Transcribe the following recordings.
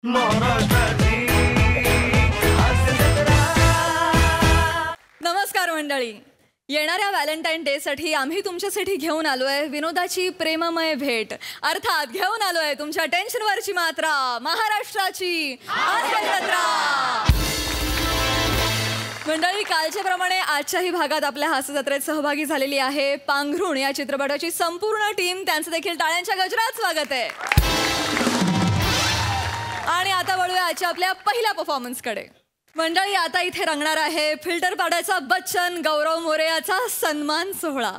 नमस्कार मंडळी. येणाऱ्या व्हॅलेंटाईन डे साठी आम्ही तुमच्यासाठी घेऊन आलोय विनोदाची प्रेममय भेट. अर्थात घेऊन आलोय तुमच्या टेन्शनवरची मात्रा, महाराष्ट्राची हास्यजत्रा. मंडळी, कालच्या प्रमाणे आजच्याही भागात आपल्या हास्यजत्रेत सहभागी झालेली आहे पांघरुण या चित्रपटाची संपूर्ण टीम. त्यांचं देखील टाळ्यांच्या गजरात स्वागत आहे. आणि आता वळूया आजच्या आपल्या पहिल्या परफॉर्मन्सकडे. मंडळी, आता इथे रंगणार आहे फिल्टर पाड्याचा बच्चन गौरव मोरे याचा सन्मान सोहळा,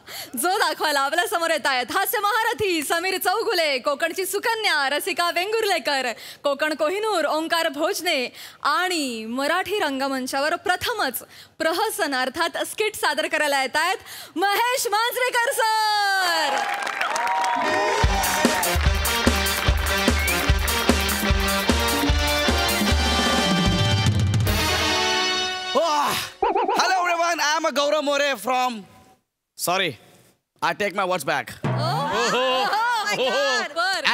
जो दाखवायला आपल्या समोर येत आहेत हास्य महारथी समीर चौगुले, कोकणची सुकन्या रसिका वेंगुर्लेकर, कोकण कोहिनूर ओंकार भोजने आणि मराठी रंगमंचावर प्रथमच प्रहसन अर्थात स्किट सादर करायला येत आहेत Mahesh Manjrekar sir. Hello everyone, I am a Gaurav More from... Sorry, I take my words back.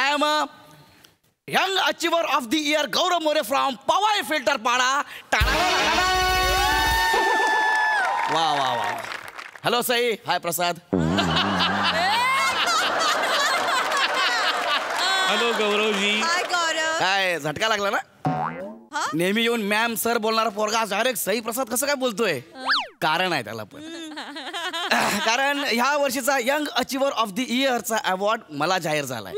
I am a young achiever of the year, Gaurav More from Powai Filter Pada. Wow, wow, wow. Hello, Sai. Hi, Prasad. Hello, Gaurav ji. Hi, Gaurav. काय झटका लागला ना? नेहमी येऊन ma'am sir बोलणारा पोरगा direct Sai प्रसाद कसं काय बोलतोय? कारण आहे त्याला पण. कारण ह्या वर्षीचा यंग अचिव्हर ऑफ द इयरचा अवॉर्ड मला जाहीर झालाय.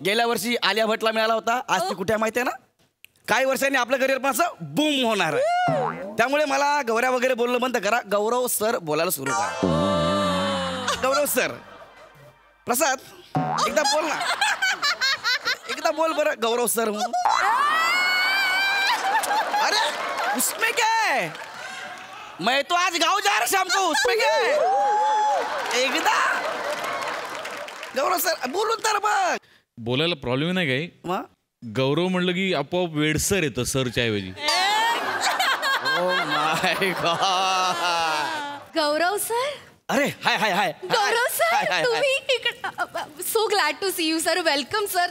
गेल्या वर्षी आलिया भट्टला मिळाला होता. आज ती कुठे माहिती आहे ना? काही वर्षांनी आपलं करिअर पण असं बूम होणार आहे. त्यामुळे मला गौऱ्या वगैरे बोलणं बंद करा, गौरव सर बोलायला सुरू करा. गौरव सर. प्रसाद एकदा बोल ना, एकदा बोल बरं गौरव सर म्हणून. अरे उसमें क्या है, मैं तो आज गाँव जा रहा शाम को, उसमें क्या है. एकदा गौरव सर बोलून तर बघ. बोलायला प्रॉब्लेम नाही काही. मग गौरव म्हणलं की आपोआप वेडसर येतं सरच्या ऐवजी. Oh my god. Gaurav sir. अरे hi hi hi Gaurav sir, तुम्ही so glad to see you sir. Welcome sir.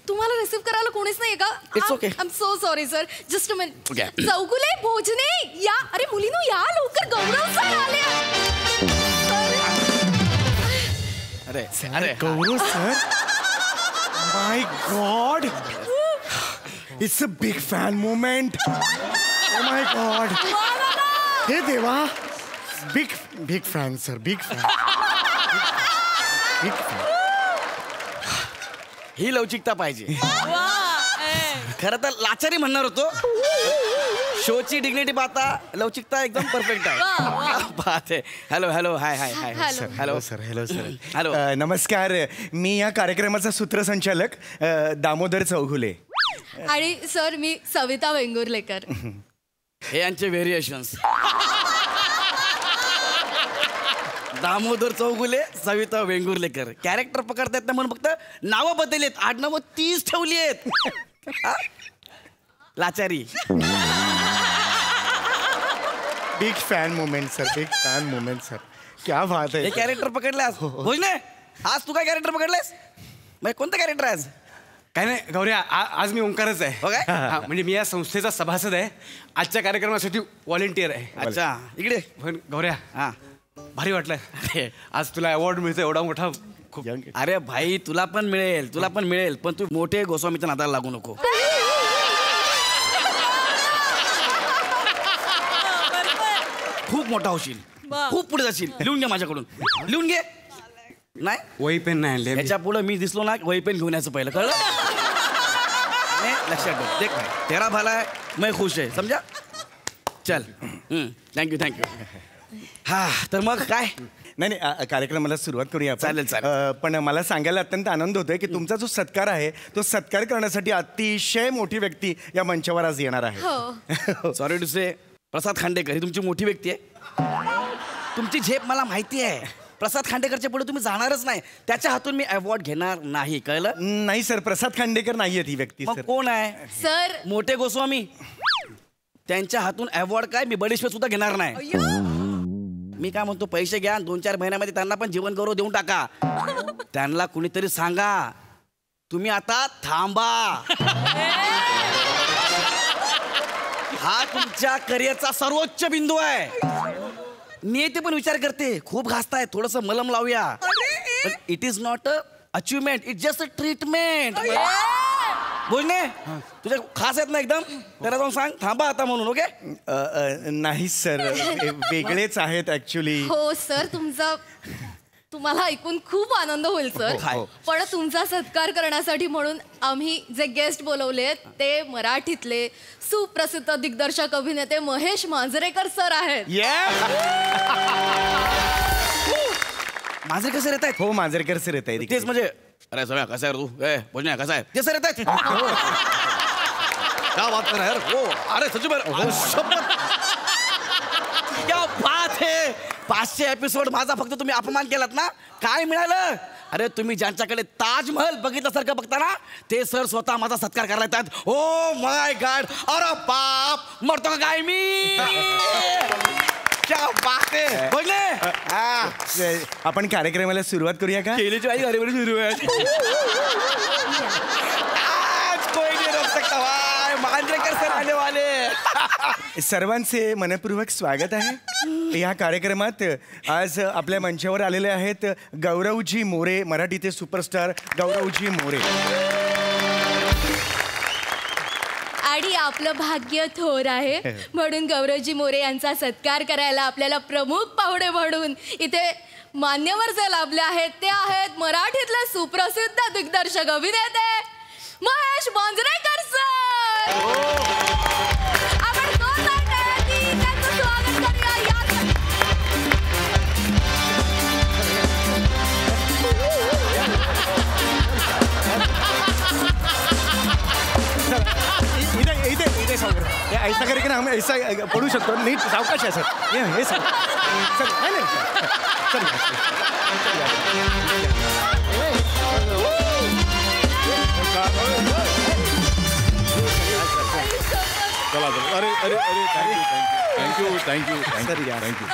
तुम्हाला रिसीव्ह करायला कोणीच नाही का? It's okay. I am so sorry sir. Just a minute. Okay. Chougule Bhojane या. अरे मुलीनो या लवकर, गौरव सर आले. अरे अरे Gaurav sir. My god, it's a big fan moment. Oh my god, हे देवा. Big fan sir, big fan. Big fan. ही लवचिकता पाहिजे. खरं तर लाचारी म्हणणार होतो. शोची डिग्निटी पाहता लवचिकता एकदम परफेक्ट आहे. बात आहे. हॅलो हॅलो हाय हाय हाय Hello. Hello sir. Hello sir. Hello. नमस्कार, मी या कार्यक्रमाचा सूत्रसंचालक दामोदर चौगुले. आणि सर मी सविता वेंगुर्लेकर. हे यांचे व्हेरिएशन्स. दामोदर चौगुले, सविता वेंगुर्लेकर. कॅरेक्टर पकडतायत ना म्हणून फक्त नावं बदललेत, आडनावं 30 ठेवली आहेत. लाचारी. Big fan moment sir, big fan moment sir. क्या बात हे आहे. कॅरेक्टर पकडले आज. भोजने, आज तू काय कॅरेक्टर पकडलेस? मग कोणतं कॅरेक्टर आहे आज? काय नाही गौऱ्या, आज मी ओंकारच आहे. हो काय? हा, म्हणजे मी या संस्थेचा सभासद आहे. आजच्या कार्यक्रमासाठी व्हॉलेंटियर आहे. अच्छा, इकडे. पण गौऱ्या, हा. भारी वाटलं अरे आज तुला अवॉर्ड मिळतो, एवढा मोठा. खूप अरे भाई, तुला पण मिळेल, पण तू मोठे गोस्वामीच्या नादाला लागू नको. खूप मोठा होशील, खूप पुढे जाशील. लिहून घे माझ्याकडून, लिहून घे. नाही वही पेन नाही आणले. याच्या पुढे मी दिसलो ना, वही पेन घेऊन यायचं पहिलं, कळलं? नाही, लक्षात ठेव. देख तेरा भला है, मैं खुश आहे, समजा. चल, थँक्यू. हा, तर मग काय? नाही, कार्यक्रमाला सुरुवात करूया आपण. चालेल. पण मला सांगायला अत्यंत आनंद होतोय की तुमचा जो सत्कार आहे तो सत्कार करण्यासाठी अतिशय मोठी व्यक्ती या मंचावर आज येणार आहे. सॉरी टू से, प्रसाद खांडेकर ही तुमची मोठी व्यक्ती आहे. तुमची झेप मला माहिती आहे. प्रसाद खांडेकरच्या पुढे तुम्ही जाणारच नाही. त्याच्या हातून मी अवॉर्ड घेणार नाही, कळलं? नाही सर, प्रसाद खांडेकर नाहीये ती व्यक्ती. मग सर कोण आहे? सर मोठे गोस्वामी. त्यांच्या हातून अवॉर्ड काय मी बडीशेप सुद्धा घेणार नाही. मी काय म्हणतो, पैसे घ्या, 2-4 महिन्यामध्ये त्यांना पण जीवन गौरव देऊन टाका. त्यांना कुणीतरी सांगा तुम्ही आता थांबा. हा तुमच्या करिअरचा सर्वोच्च बिंदू आहे. नियती पण विचार करते, खूप घासताय, थोडस मलम लावूया. पण it is not a achievement, it just a treatment. बोलणे तुझ्या खास आहेत ना एकदम, त्याला जाऊन सांग थांबा आता म्हणून. ओके. नाही सर, वेगळेच आहेत ऍक्च्युली. हो सर, तुम्हाला ऐकून खूप आनंद होईल सर. पण तुमचा सत्कार करण्यासाठी म्हणून आम्ही जे गेस्ट बोलवले ते मराठीतले सुप्रसिद्ध दिग्दर्शक अभिनेते महेश मांजरेकर सर आहेत. मांजरेकर सर येत आहेत. हो, मांजरेकर सर येत आहेत. तेच म्हणजे अरे सगळ्या कसा आहे तू, बोलण्या कसा आहे ते सर येत आहेत. क्या बात कर यार. हो अरे सचिन क्या बात है. 500 एपिसोड माझा फक्त तुम्ही अपमान केलात ना, काय मिळालं. अरे तुम्ही ज्यांच्याकडे ताजमहल बघितल्यासारखं बघता ना, ते सर स्वतः माझा सत्कार करायला येतात. ओ माय गॉड. अरे बाप, मरतो का काय मी. क्या बात है. बोलले आपण कार्यक्रमाला सुरुवात करूया का. केलीची आई अरे बरी सुरू आहे. आज कोई नहीं रोक सकता भाई, मांजरेकर सर आने वाले. सर्वांचे मनपूर्वक स्वागत आहे. या कार्यक्रमात आज आपल्या मंचावर आलेले आहेत गौरवजी मोरे, मराठीचे सुपरस्टार गौरवजी मोरे. आणि आपलं भाग्य थोर आहे म्हणून गौरवजी मोरे यांचा सत्कार करायला आपल्याला प्रमुख पाहुणे म्हणून इथे मान्यवर जे लाभले आहेत ते आहेत मराठीतले सुप्रसिद्ध दिग्दर्शक अभिनेते महेश मांजरेकर सर. आपण जोरदार त्यांचं स्वागत करूया. इथे ऐसा कार्यक्रम आम्ही ऐसा पडू शकतो. नीट सावकाश आहे सर. हे सर सर नाही नाही सर. चला अरे अरे अरे थँक्यू थँक्यू थँक्यू थँक्यू.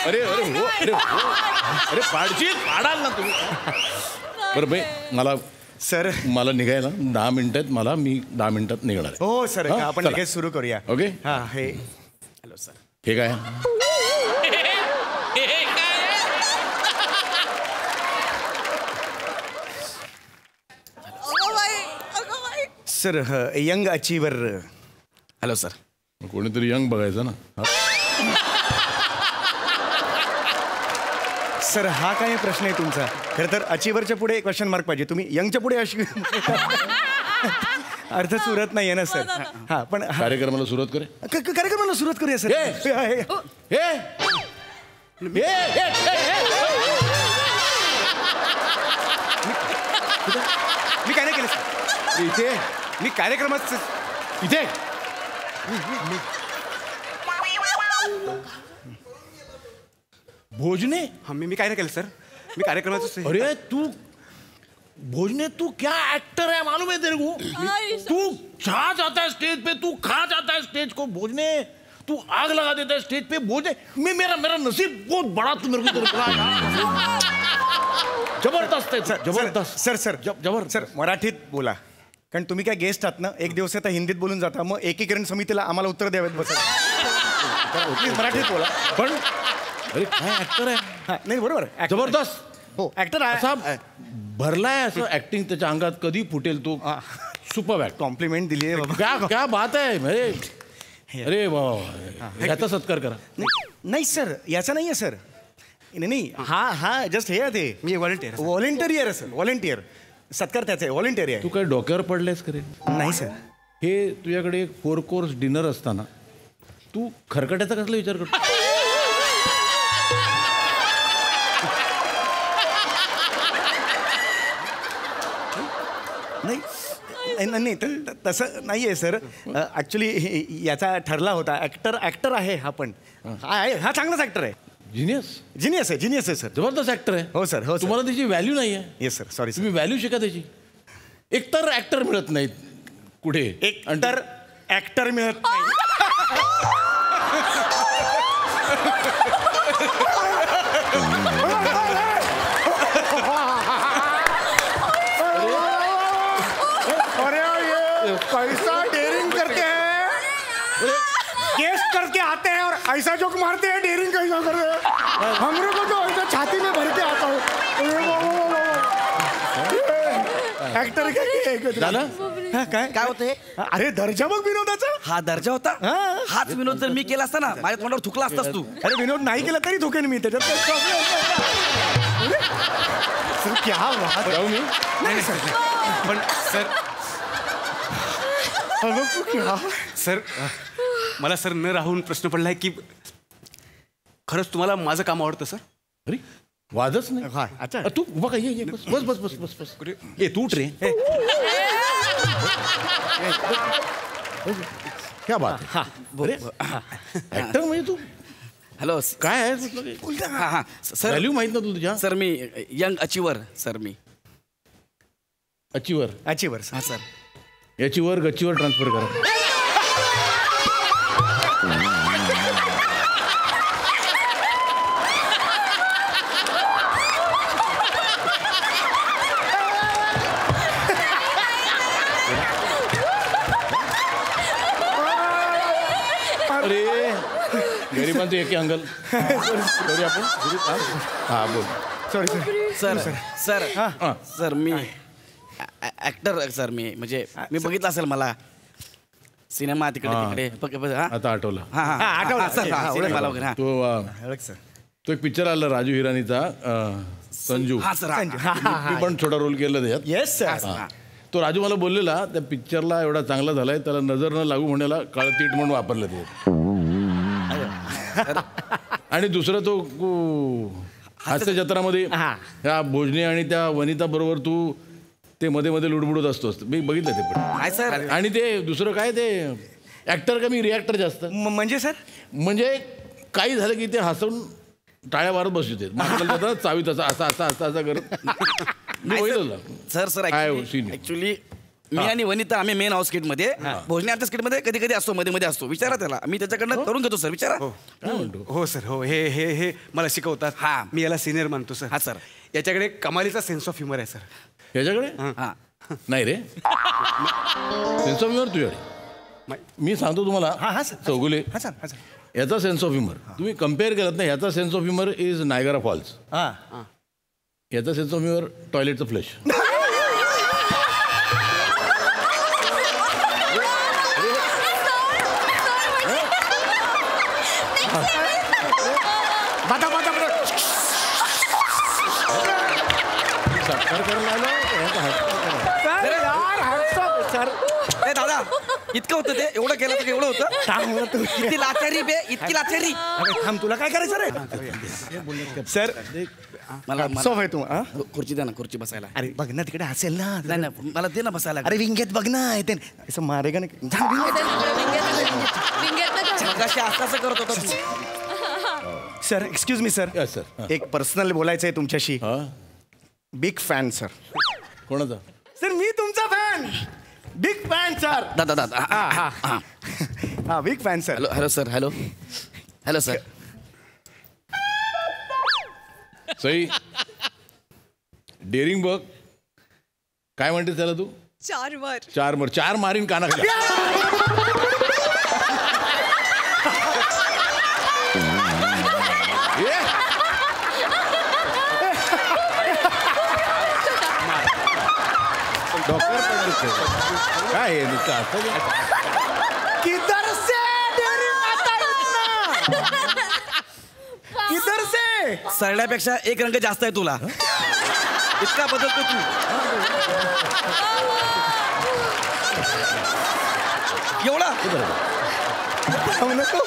अरे अरे हो अरे हो अरे पाडाल ना तुम्ही. बरं बाई मला निघायला 10 मिनिटात, मी 10 मिनिटात निघणार आहे. हो सर, आपण चला. लगेच सुरू करूया. ओके. हा हे हॅलो सर. हे काय sir young achiever. Hello sir. कोणीतरी यंग बघायचं ना. सर हा काय प्रश्न आहे तुमचा. खरं तर अचीवरच्या पुढे क्वेश्चन मार्क पाहिजे. तुम्ही यंगच्या पुढे अशी अर्थ सुरत नाही आहे ना सर. हा पण कार्यक्रमाला सुरुवात करे. कार्यक्रमाला सुरुवात करूया सर. मी काय नाही केलं सर. इथे मी कार्यक्रमात इथे भोजने. हा मी काय नाही केलं सर. मी कार्यक्रमाचं. अरे तू भोजने, तू क्या एक्टर है मालूम है तेरे को. तू छा जाता है स्टेज पे, तू खा जाता है स्टेज को. भोजने तू आग लगा देता है स्टेज पे. भोजने मेरा नसीब बहुत बड़ा तू मेरे को जबरदस्त है. जबरदस्त सर. सर मराठीत बोला, कारण तुम्ही काय गेस्ट आहात ना. एक दिवस आता हिंदीत बोलून जाता, मग एकीकरण समितीला आम्हाला उत्तर द्यावेत बस. मराठीत बोला. पण अरे काय ऍक्टर आहे. हा नाही बरोबर. जबरदस्त. हो ऍक्टर असा भरलाय असं ऍक्टिंग त्याच्या अंगात. कधी फुटेल तो. Super act. कॉम्प्लिमेंट दिली आहे. क्या बात आहे. अरे वा, याचा सत्कार करा. नाही सर, याचा नाही आहे सर. नाही हा जस्ट हे आहे ते. मी व्हॉलंटियर. व्हॉलंटियर आहे सर. व्हॉलंटियर. सत्कार त्याचा आहे. व्हॉलंटियर आहे. तू काय डोक्यावर पडलेस करे. नाही सर. हे तुझ्याकडे एक 4 कोर्स डिनर असताना तू खरकट्याचा कसला विचार करतो. नाही तसं नाही आहे सर. ॲक्च्युली याचा ठरला होता. ॲक्टर आहे हा. पण हा चांगलाच ॲक्टर आहे. जिनियस आहे सर. जबरदस्त ऍक्टर आहे. हो सर. हो सर. तुम्हाला त्याची व्हॅल्यू नाही आहे. Yes sir. Sorry sir. तुम्ही व्हॅल्यू शिका त्याची. एकतर ऍक्टर मिळत नाहीत कुठे. एकतर ऍक्टर मिळत नाही. गेस्ट करके आते हैं और ऐसा जोक मारते हैं, डेयरिंग कैसा कर रहे हैं, हमरे को तो ऐसा छाती में भर के आता हूँ। एक्टर झालं? काय होतंय? अरे दर्जा बघ विनोदाचा. हा दर्जा होता. हाच विनोद जर मी केला असता ना माझ्या तोंडावर थुकला असतास तू. अरे विनोद नाही केला तरी धोकेन मी त्याच्यात काही problem नाही. सर क्या बात. जाऊ मी? नाही सर, पण सर अगं तू क्या. सर मला सर न राहून प्रश्न पडलाय की खरंच तुम्हाला माझं काम आवडतं सर? अरे वादच नाही. हा, अच्छा. तू बघा ये बस बस बस बस बस बस ये तू उठ रे. क्या बात है. अरे ऍक्टर म्हणजे तू हॅलो काय आहे हा हा सर. व्हॅल्यू माहित ना तुझ्या. सर मी यंग अचिव्हर सर मी. अचीवर अचिव्हर हा सर. याची वर गच्चीवर ट्रान्सफर करा. अरे गरिबांचं एक अंगल सॉरी आपण हा बोल. Sorry sir. सर सर हा. सर मी ऍक्टर सर मी म्हणजे मी बघितलं असेल मला सिनेमा तिकडे हा. तिकडे हा आता आठवलं. हा हा आठवलं. सर हा सिनेमाला वगैरे हा. तो तो एक पिक्चर आला राजू हिरानीचा संजू. हा सर हा. मी पण छोटा रोल केला त्याच्यात. Yes sir. हा. तो राजू मला बोललेला त्या पिक्चरला एवडा चांगला झालाय त्याला नजर न लागू म्हणायला काळतीट म्हणून वापरलं ते. आणि दुसरं तो हास्य जत्रामध्ये ह्या भोजने आणि त्या वनिता बरोबर तू ते मध्ये मध्ये लुडबुडत असतोस. मी बघितलं ते पण. नाही सर. आणि ते दुसरं काय ते ऍक्टर कमी रिॲक्टर जास्त. म्हणजे सर म्हणजे काही झालं की ते हसून टाळ्या मारत बसू देत. चावीत असा असा असा असा असा करत मी बघितलं. सर सर काय हो, scene? ऍक्च्युली मी आणि वनिता आम्ही मेन हाऊस किट मध्ये भोजने आर्टिस्ट किट मध्ये कधी कधी असतो मध्ये मध्ये असतो. विचारा त्याला मी त्याच्याकडनं करून घेतो सर. विचारा. काय म्हणतो. हो सर हो. हे हे हे मला शिकवतात. हा. मी याला सिनियर मानतो सर. हा सर. याच्याकडे कमालीचा सेन्स ऑफ ह्युमर आहे सर. याच्याकडे हा नाही रे सेन्स ऑफ ह्युमर तुझ्याकडे. मी सांगतो तुम्हाला चौगुले हा सर. हा सर. याचा सेन्स ऑफ ह्युमर तुम्ही कम्पेअर केलात ना. याचा sense of humour is Niagara Falls. याचा सेन्स ऑफ ह्युमर टॉयलेटचं फ्लश. सत्कार करायला सर ए दादा इतकं होतं ते एवढं केलं तर एवढं होतं. इतकी लाचारी बे इतकी लाचारी. थांब तुला काय करायचं रे. सर मला सो आहे तू. खुर्ची द्या ना खुर्ची बसायला. अरे बघ ना तिकडे हसेल ना. नाही नाही मला दे ना बसायला. अरे विंगेत बघ ना येते असं मारेगा ना. कशी असं करत होता तू. Sir excuse me sir. Yes, sir. एक पर्सनल बोलायचं आहे तुमच्याशी. हा बिग फॅन सर. कोणाचा. सर मी तुमचा फॅन. Big fan sir. दादा दादा हा big fan sir. Hello hello sir. Hello hello sir. Sai daring बघ काय म्हणते त्याला तू. 4 वर. चार मारीन कानाखाली. डॉक्टर काय आहे नुसतं असं. किधर से डेअरिंग आता है ना? किधर से. सरण्यापेक्षा एक रंग जास्त आहे तुला. इतका बदलतो तू. एवढा नको.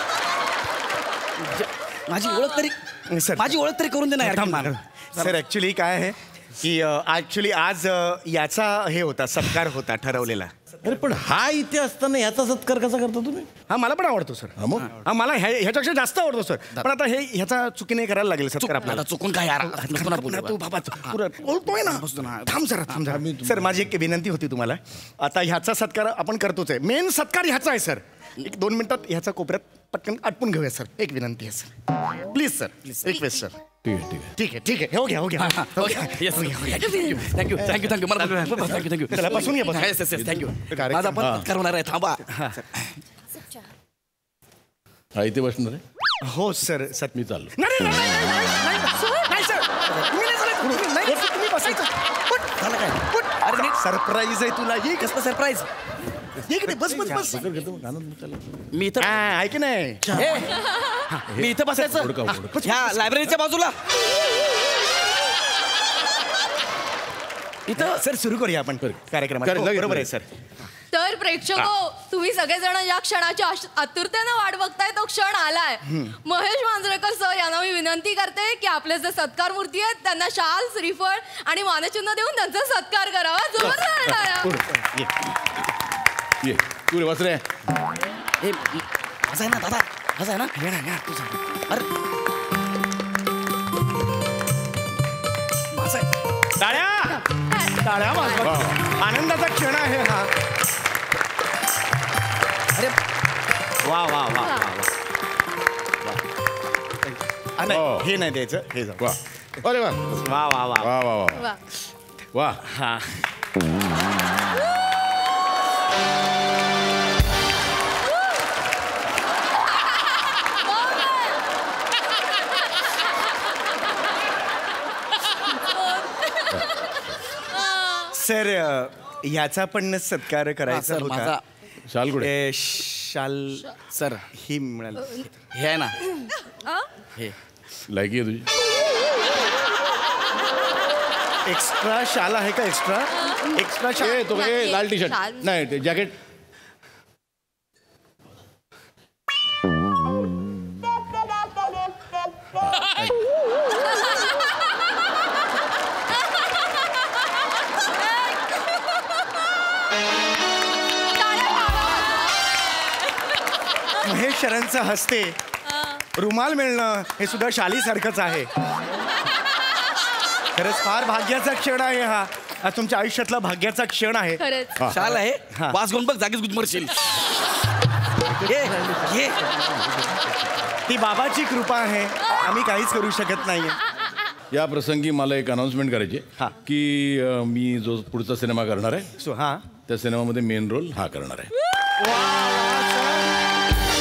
माझी ओळख तरी सर. माझी ओळख तरी करून दे ना यार. सर ऍक्च्युली काय आहे की ऍक्च्युली आज याचा हे होता सत्कार होता ठरवलेला. अरे पण हा इथे असताना याचा सत्कार कसा करता तुम्ही. हा मला पण आवडतो सर. हा मग हा मला ह्याच्यापेक्षा जास्त आवडतो सर. पण आता हे ह्याचा चुकीने करायला लागेल सत्कार आता आपल्याला. चुकून काय यार. नको ना बोलू. तू बाबा बोलतोय ना. थांब जरा. सर माझी एक विनंती होती तुम्हाला. आता ह्याचा सत्कार आपण करतोच आहे. मेन सत्कार ह्याचा आहे सर. 1-2 मिनिटात ह्याचा कोपऱ्यात पटकन आटपून घेऊया सर. एक विनंती आहे sir. Please sir. Request sir. ठीक आहे हो गया थँक्यू मला थँक्यू त्याला बसून घ्या. थँक्यू माझा पण सत्कार होणार आहे. थांबा. हा इथे बसणार आहे. हो सर मी चाललो. नाही सर तुम्ही बसायचं. झालं काय? अरे सरप्राईज आहे तुला. ये कसलं सरप्राईज? इकडे बस बस बस. मी इथं ऐक नाही. मी इथं बसायचं ह्या लायब्ररीच्या बाजूला. इथं सर सुरू करूया आपण कार्यक्रम. बरोबर आहे सर. तर प्रेक्षको, तुम्ही सगळेजण या क्षणाची आतुरतेने वाट बघताय. तो क्षण आलाय. महेश मांजरेकर सर यांना मी विनंती करते की आपले जे सत्कार मूर्ती आहेत त्यांना शाल, श्रीफळ आणि मानचिन्ह देऊन त्यांचा सत्कार करावा. जोरदार ये तू रे वासरे. असं आहे ना दादा, असं आहे ना. अरे असं आहे. टाळ्या टाळ्या वाजवा. आनंदाचा क्षण आहे हा. अरे वा वा वा वा. हे नाही द्यायचं, हे जाऊ. वा अरे वा वा वा वा वा वा वा वा. हा. सर ह्याचा पण सत्कार करायचा सर, होता. माझा शाल कुठे? शाल सर ही मिळाल. हे आहे ना, हे लायकी आहे तुझी. एक्स्ट्रा शाल आहे का? एक्स्ट्रा शाल. तो काय लाल टी शर्ट नाही ते जॅकेट. महेश शरणचं हस्ते रुमाल मिळणं हे सुद्धा शालीसारखंच आहे. खरंच फार भाग्याचा क्षण आहे हा. आज तुमच्या आयुष्यातला भाग्याचा क्षण आहे. खरंच. शाल आहे. वास घेऊन बघ, जागीच गुदमरशील. हे ती बाबाची कृपा आहे. आम्ही काहीच करू शकत नाही. या प्रसंगी मला एक अनाउन्समेंट करायची हा. की मी जो पुढचा सिनेमा करणार आहे सो हा त्या सिनेमामध्ये मेन रोल हा करणार आहे.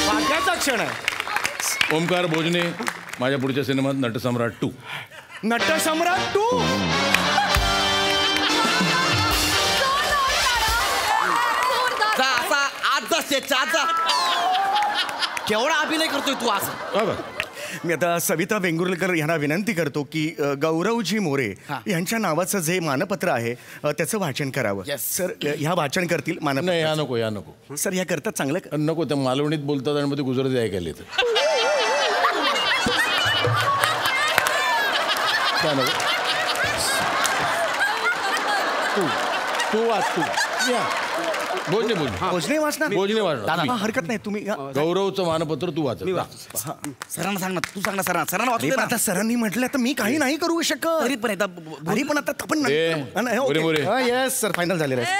भाग्याचा क्षण आहे. ओमकार भोजने माझ्या पुढच्या सिनेमात नटसम्राट 2. नटसम्राट 2. जा असा आज जा स्टेजच्या आज जा. केवढा अभिनय करतोय तू असं. मी आता सविता वेंगुर्लेकर यांना विनंती करतो की गौरवजी मोरे यांच्या नावाचं जे मानपत्र आहे त्याचं वाचन करावं. Yes. सर ह्या वाचन करतील नाही मानपत्र. या नको या नको. सर ह्या करतात चांगलं. नको त्या मालवणीत बोलतात आणि मग ते गुजराती ऐकायला येतं. त्या नको. तू वाच तू. या भोजने भोजने वाचणार. भोजने वाचणार. हा, हरकत नाही. तुम्ही गौरवचं मानपत्र तू वाच. सरांना सांग ना, तू सांग ना सरांना वाचू अरे दे पण ना. आता सरांनी म्हटलं तर मी काही नाही करू शकत. तरी पण एकदा तरी पण आता आपण मोरे. येस सर फायनल झालेलं आहे.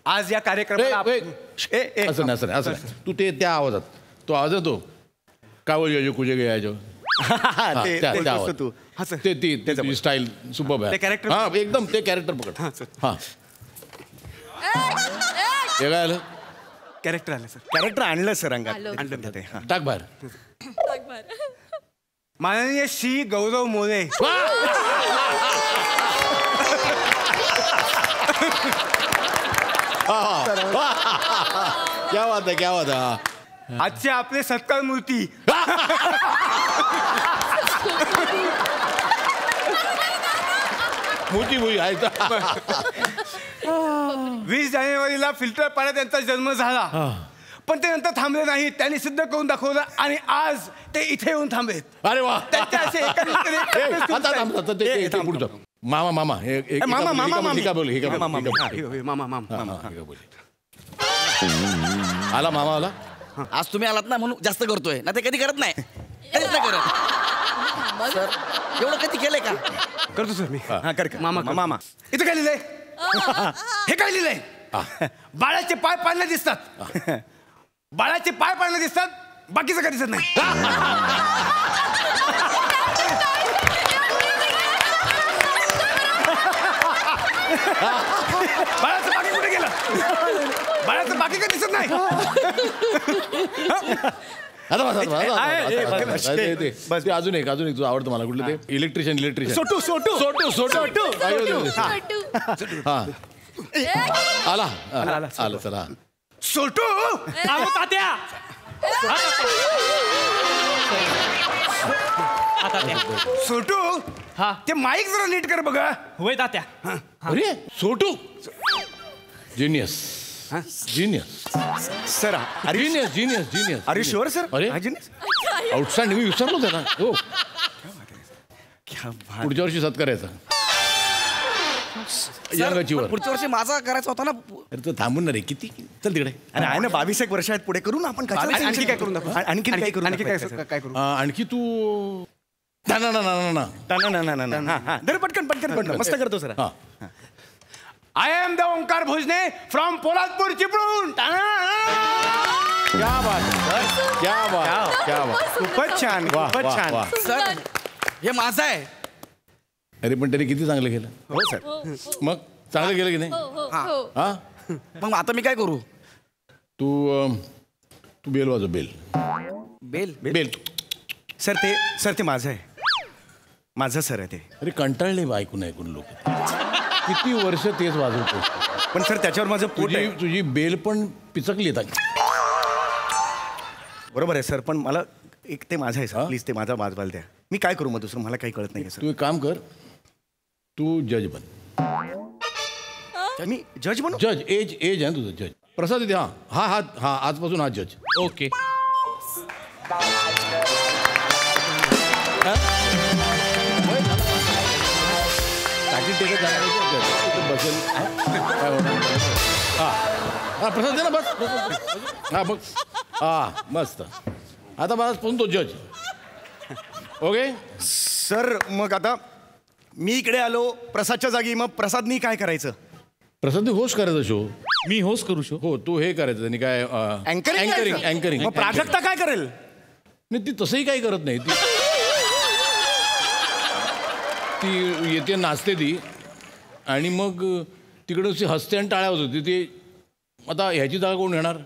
आज या कार्यक्रमाला असं नाही असं नाही. तू ते त्या आवाजात तो आवाज येतो कावळ यायचो कुजे गे यायचो. ते बोलतोस तू. ती स्टाईल सुपर ते character. हा एकदम ते कॅरेक्टर पकड. हा हे काय आलं? कॅरेक्टर आलं सर. कॅरेक्टर आणलं सर अंगात. आणलं ते. टाक बाहेर. माननीय श्री गौरव मोरे. क्या बात आहे क्या बात आहे. आजचे आपले सत्कार मूर्ती मोठी भुई आहे. 20 जानेवारीला फिल्टर पाण्यात त्यांचा जन्म झाला. पण ते नंतर थांबले नाही. त्यांनी सिद्ध करून दाखवलं आणि आज ते इथे येऊन थांबलेत. अरे वा. त्यांच्या असे पुढचं मामा मामा आला मामा आला. आज तुम्ही आलात ना म्हणून जास्त करतोय ना. ते कधी करत नाही. कधीच नाही करत. सर एवढं कधी केलंय का? करतो सर मी. हा कर मामा इथं काय लिहिलंय? हे काय लिहिलंय? बाळाचे पाय पाळणे दिसतात. बाळाचे पाय पाळणे दिसतात, बाकीचं काय दिसत नाही. बाळाचं बाकी कुठे गेलं? बाळाचं बाकी काय दिसत नाही. आता बस, बस. ते अजून एक तुझं आवडतं मला कुठलं ते electrician SO2 SO2 SO2 SO2 हा आला चला सोटू तात्या सोटू हा ते माईक जरा नीट कर बघा. होय तात्या अरे सोटू genius genius sir genius are you sure sir? अरे आउटस्टँडिंग मी विसरलो त्याला हो पुढच्या वर्षी सत्कारायचा यंगाचीवर पुढच्या वर्षी माझा करायचा होता ना. अरे तो थांबून ना रे किती चल तिकडे. अरे आहे ना 22 वर्ष आहेत पुढे करू ना आपण. आणखी काय करून दाखव? आणखी काय करू? आणखी काय करू? आणखी तू ना ना ना ना ना ना दर पटकन मस्त करतो सर. हा I am the Omkar Bhojane from Poladpur Chiplun. क्या बात खूपच छान खूपच छान. सर हे माझं आहे. अरे पण त्याने किती चांगलं केलं. हो सर. मग चांगलं केलं की नाही. हा मग आता मी काय करू? तू बेल वाजव बेल बेल बेल. सर ते माझं आहे. माझं सर आहे ते. अरे कंटाळले ऐकून लोक किती वर्ष तेच वाजवतो. पण सर त्याच्यावर माझं पोट आहे. तुझी बेल पण पिचकली येतात. बरोबर आहे सर पण मला एक ते माझं आहे सर. प्लीज ते माझा वाजवाल द्या. मी काय करू मग दुसरं मला काही कळत नाही सर. तू एक काम कर तू जज बन. मी जज बनू? जज एज आहे ना तुझं जज. प्रसाद इथे हा आजपासून हा जज. ओके बसेल काय होणार. हा प्रसाद दे ना बस. हा बघ हा मस्त. आता माझ्यापासून तो जज. ओके सर मग आता मी इकडे आलो प्रसादच्या जागी. मग प्रसादनी काय करायचं? प्रसाद होस्ट करायचा शो. मी होस्ट करू शकतो. हो तू हे करायचं त्यांनी काय अँकरिंग. मग प्राजक्ता काय करेल? नाही ती तसंही काही करत नाही. ती येते नाचते ती आणि मग तिकडं हसते आणि टाळ्या होत होती. ती आता ह्याची जागा कोण घेणार?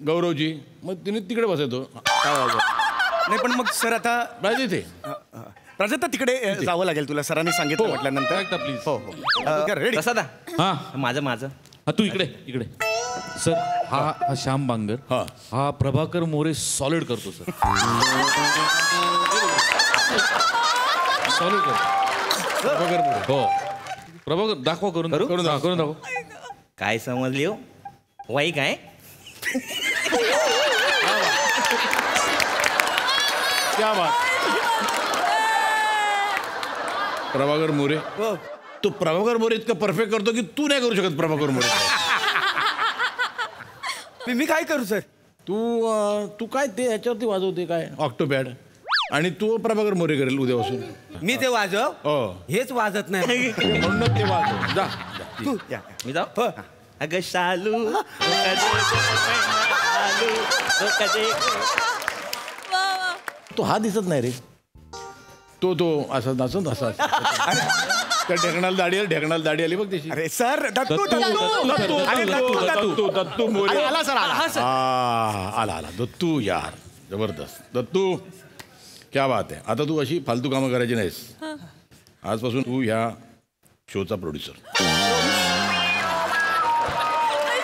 गौरवची. मग तिने तिकडे बसायचो. नाही पण मग सर आता इथे प्राजक्ता तिकडे जावं लागेल तुला. सरांनी सांगितलं म्हटल्यानंतर. प्लीज. हो हो रेडी. प्रसादा हा माझं हा तू इकडे सर. हा श्याम बांगर. हा प्रभाकर मोरे सॉलिड करतो सर. सॉलिड करतो. प्रभाकर मोरे. हो प्रभाकर दाखवा करून दाखव. काय समजली हो वाई काय? क्या बात. प्रभाकर मोरे. तू प्रभाकर मोरे इतकं परफेक्ट करतो की तू नाही करू शकत प्रभाकर मोरे. मी काय करू सर? तू काय ते ह्याच्यावरती वाजवते काय ऑक्टोपॅड आणि तू प्रभाकर मोरे करेल उद्यापासून. मी ते वाजव हो हेच वाजत नाही. म्हणून ते वाजव. जा तू या. मी जाऊ. अगं शालू तो हा दिसत नाही रे. तो असा नाचत असा त्या ढेकणाला दाढी आली बघ त्याची. अरे सर दत्तू दत्तू मोरे. आला सर आला दत्तू यार जबरदस्त. दत्तू क्या बात आहे. आता तू अशी फालतू कामं करायची नाहीस. आजपासून तू ह्या शोचा प्रोड्युसर.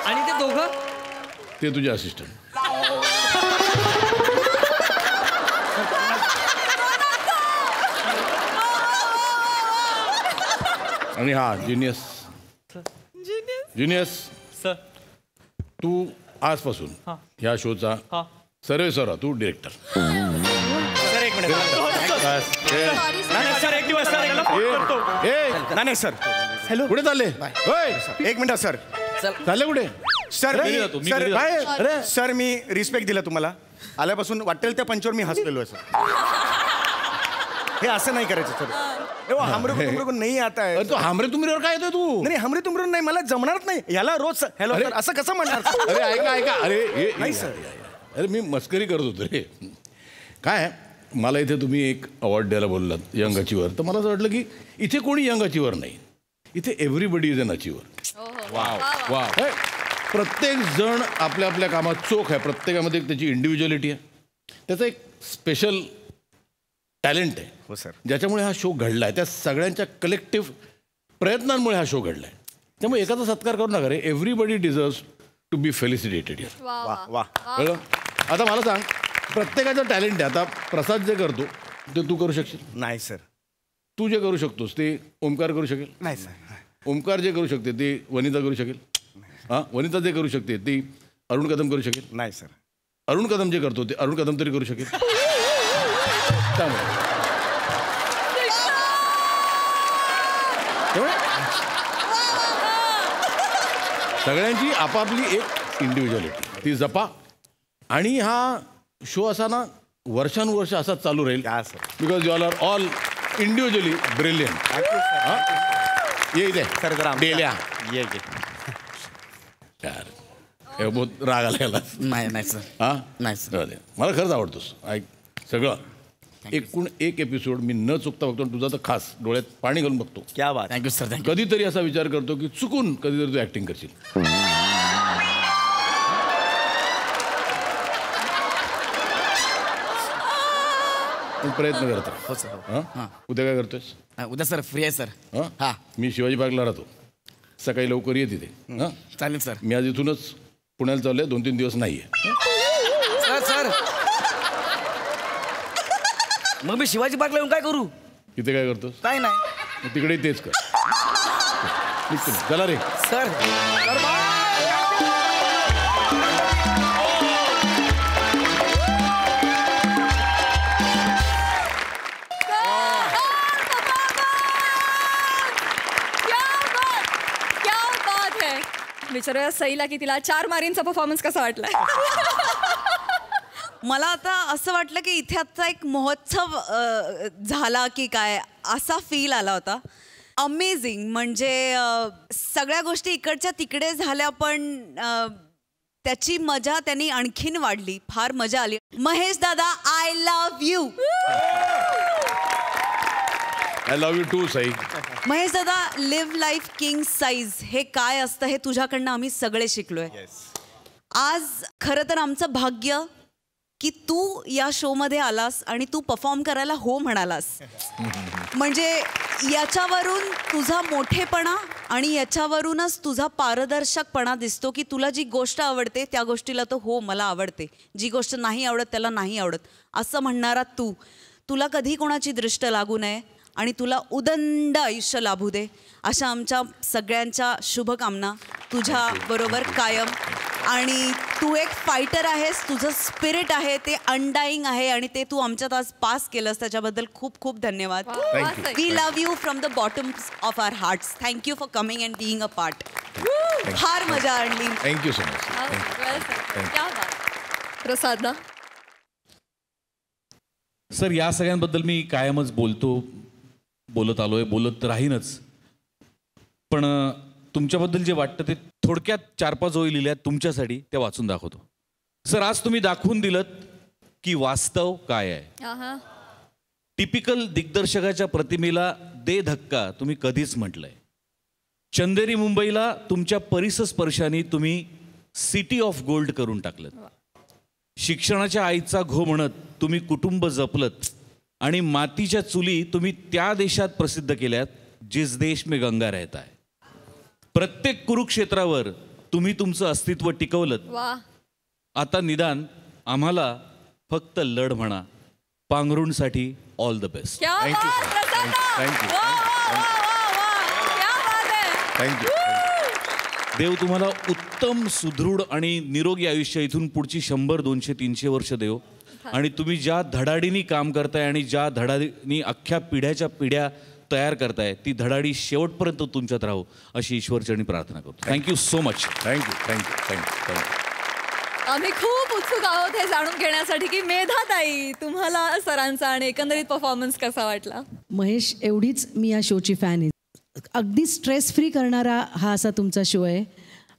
आणि ते दोघं ते तुझे असिस्टंट. आणि हा जिनियस सर. तू आजपासून ह्या शोचा सर्वेसर तू डिरेक्टर. सर एक मिनिट. सर एक दिवस नाही सर. हॅलो कुठे चालले? एक मिनिट सर. चालले कुठे? सर मी रिस्पेक्ट दिला तुम्हाला. आल्यापासून वाटेल त्या पंचावर मी हसलेलो आहे सर. हे असं नाही करायचं सर. हमरे नाही आता आहे. तू हमरे तुमरीवर काय येतोय तू? नाही हमरे तुमरे नाही मला जमणारच नाही. याला रोज हॅलो असं कसं म्हणणार? अरे ऐका अरे नाही सर. अरे मी मस्करी करत होतो रे. काय मला इथे तुम्ही एक अवॉर्ड द्यायला बोललात यंग अचीवर. तर मला असं वाटलं की इथे कोणी यंग अचीवर नाही. इथे एव्हरीबडी इज अन अचिव्हर. वा प्रत्येक जण आपल्या आपल्या कामात चोख आहे. प्रत्येकामध्ये त्याची इंडिव्हिज्युअलिटी आहे. त्याचं एक स्पेशल टॅलेंट आहे. हो सर. ज्याच्यामुळे हा शो घडला आहे. त्या सगळ्यांच्या कलेक्टिव्ह प्रयत्नांमुळे हा शो घडला आहे. त्यामुळे एकाचा सत्कार करू नका रे. Everybody deserves to be felicitated here. वा वा. कळलं? आता मला सांग, प्रत्येकाचं टॅलेंट आहे. आता प्रसाद जे करतो ते तू करू शकशील? नाही सर. तू जे करू शकतोस ते ओमकार करू शकेल? नाही सर. ओमकार जे करू शकते ते वनिता करू शकेल? हां, वनिता जे करू शकते ती अरुण कदम करू शकेल? नाही सर. अरुण कदम जे करतो ते अरुण कदम तरी करू शकेल? त्यामुळे सगळ्यांची आपापली एक इंडिव्हिज्युअलिटी ती जपा. आणि हा शो असा ना वर्षानुवर्ष असाच चालू राहील. Because you are all individually brilliant. ये इथे सर जरा डेल्या ये यार हे बहुत राग आला याला. नाही सर. हां नाही सर. मला खरंच आवडतोस. ऐक सगळं एकूण एक एपिसोड मी न चुकता बघतो. तुझा तर खास डोळ्यात पाणी घालून बघतो. क्या बात. Thank you sir. थँक्यू. कधीतरी असा विचार करतो की चुकून कधीतरी तू ऍक्टिंग करशील. तू प्रयत्न करतो. हो सर. हां उद्या काय करतोयस? उद्या सर फ्री आहे सर. हां हां मी शिवाजी पार्कला राहतो. सकाळी लवकर ये तिथे. हां चालेल सर. मी आज इथूनच पुण्याला चाललोय. 2-3 दिवस नाही आहे. सर मग मी शिवाजी पार्कला येऊन काय करू? इथे काय करतोस? काय नाही मग तिकडे तेच कर. निघतो मी. चला रे. सर. विचारूया सईला की तिला 4 मारींचा परफॉर्मन्स कसा वाटलाय. मला आता असं वाटलं की इथे आता एक महोत्सव झाला की काय असा फील आला होता. अमेझिंग. म्हणजे सगळ्या गोष्टी इकडच्या तिकडे झाल्या पण त्याची मजा त्यांनी आणखीन वाढली. फार मजा आली. महेश दादा I love you. I love you too Sai. Mahesh दादा लिव्ह लाईफ किंग साईज हे काय असतं हे तुझ्याकडनं आम्ही सगळे शिकलोय. आज खरं तर आमचं भाग्य की तू या शोमध्ये आलास आणि तू परफॉर्म करायला हो म्हणालास. म्हणजे याच्यावरून तुझा मोठेपणा आणि याच्यावरूनच तुझा पारदर्शकपणा दिसतो की तुला जी गोष्ट आवडते त्या गोष्टीला तो हो मला आवडते. जी गोष्ट नाही आवडत त्याला नाही आवडत असं म्हणणारा तू. तुला कधी कोणाची दृष्ट लागू नये आणि तुला उदंड आयुष्य लाभू दे अशा आमच्या सगळ्यांच्या शुभकामना तुझ्या बरोबर कायम. आणि तू एक फायटर आहेस. तुझं स्पिरिट आहे ते अनडाईंग आहे आणि ते तू आमच्यात आज पास केलंस त्याच्याबद्दल खूप खूप धन्यवाद. We love you from the bottom of our hearts. Thank you for coming and being a part. फार मजा आणली. Thank you so much. प्रसाद ना. सर या सगळ्यांबद्दल मी कायमच बोलत आलोय, बोलत राहीनच. पण तुमच्याबद्दल जे वाटतं ते थोडक्यात 4-5 ओळी लिहिल्यात तुमच्यासाठी त्या वाचून दाखवतो. सर आज तुम्ही दाखवून दिलत की वास्तव काय आहे. टिपिकल दिग्दर्शकाच्या प्रतिमेला दे धक्का तुम्ही कधीच म्हटलंय. चंदेरी मुंबईला तुमच्या परिसस्पर्शाने तुम्ही सिटी ऑफ गोल्ड करून टाकलं. शिक्षणाच्या आईचा घो म्हणत तुम्ही कुटुंब जपलत आणि मातीच्या चुली तुम्ही त्या देशात प्रसिद्ध केल्यात जिस देश में गंगा रहता है. प्रत्येक कुरुक्षेत्रावर तुम्ही तुमचं अस्तित्व टिकवलत. आता निदान आम्हाला फक्त लढ म्हणा. पांघरुणसाठी ऑल द बेस्ट. थँक्यू. देव तुम्हाला उत्तम सुदृढ आणि निरोगी आयुष्य इथून पुढची 100, 200, 300 वर्ष देव. आणि तुम्ही ज्या धडाडीनी काम करताय आणि ज्या धडाडीनी अख्ख्या पिढ्याच्या पिढ्या तयार करताय ती धडाडी शेवटपर्यंत तुमच्यात राहू अशी ईश्वरचरणी प्रार्थना करतो. Thank you so much. थँक्यू. आम्ही खूप उत्सुक आहोत हे जाणून घेण्यासाठी की मेधाताई तुम्हाला सरांचा आणि एकंदरीत परफॉर्मन्स कसा वाटला. महेश एवढीच मी या शोची फॅन आहे. अगदी स्ट्रेस फ्री करणारा हा असा तुमचा शो आहे.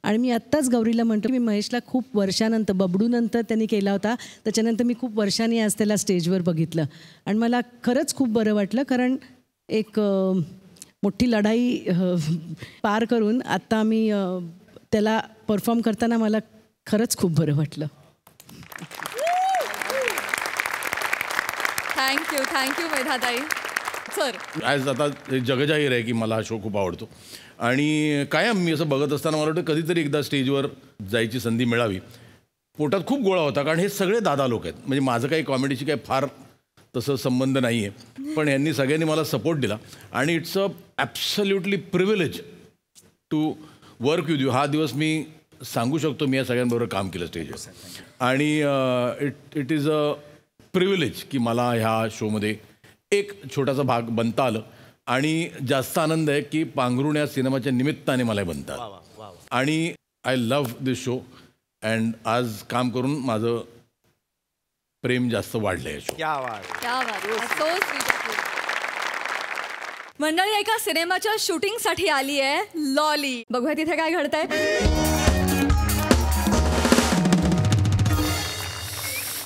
आणि मी आत्ताच गौरीला म्हणतो मी महेशला खूप वर्षानंतर बबडूनंतर त्यांनी केला होता त्याच्यानंतर मी खूप वर्षांनी आज त्याला स्टेजवर बघितलं आणि मला खरंच खूप बरं वाटलं. कारण एक मोठी लढाई पार करून आत्ता आम्ही त्याला परफॉर्म करताना मला खरंच खूप बरं वाटलं. थँक्यू मेधाताई. सर आज आता जगजाहीर आहे की मला हा शो खूप आवडतो आणि कायम मी असं बघत असताना मला वाटतं कधीतरी एकदा स्टेजवर जायची संधी मिळावी. पोटात खूप गोळा होता कारण हे सगळे दादा लोक आहेत. म्हणजे माझं काही कॉमेडीशी काही फार तसं संबंध नाही आहे, पण यांनी सगळ्यांनी मला सपोर्ट दिला आणि it's a absolutely privilege to work with you. हा दिवस मी सांगू शकतो मी या सगळ्यांबरोबर काम केलं स्टेजवर आणि इट इज अ प्रिव्हिलेज की मला ह्या शोमध्ये एक छोटासा भाग बनता आलं आणि जास्त आनंद आहे की पांघरुण या सिनेमाच्या निमित्ताने मला बनता आलं आणि I love this show and आज काम करून माझं प्रेम जास्त वाढलं आहे शो. मंडळी एका सिनेमाच्या शूटिंगसाठी आली आहे लॉली. बघूया तिथे काय घडतंय.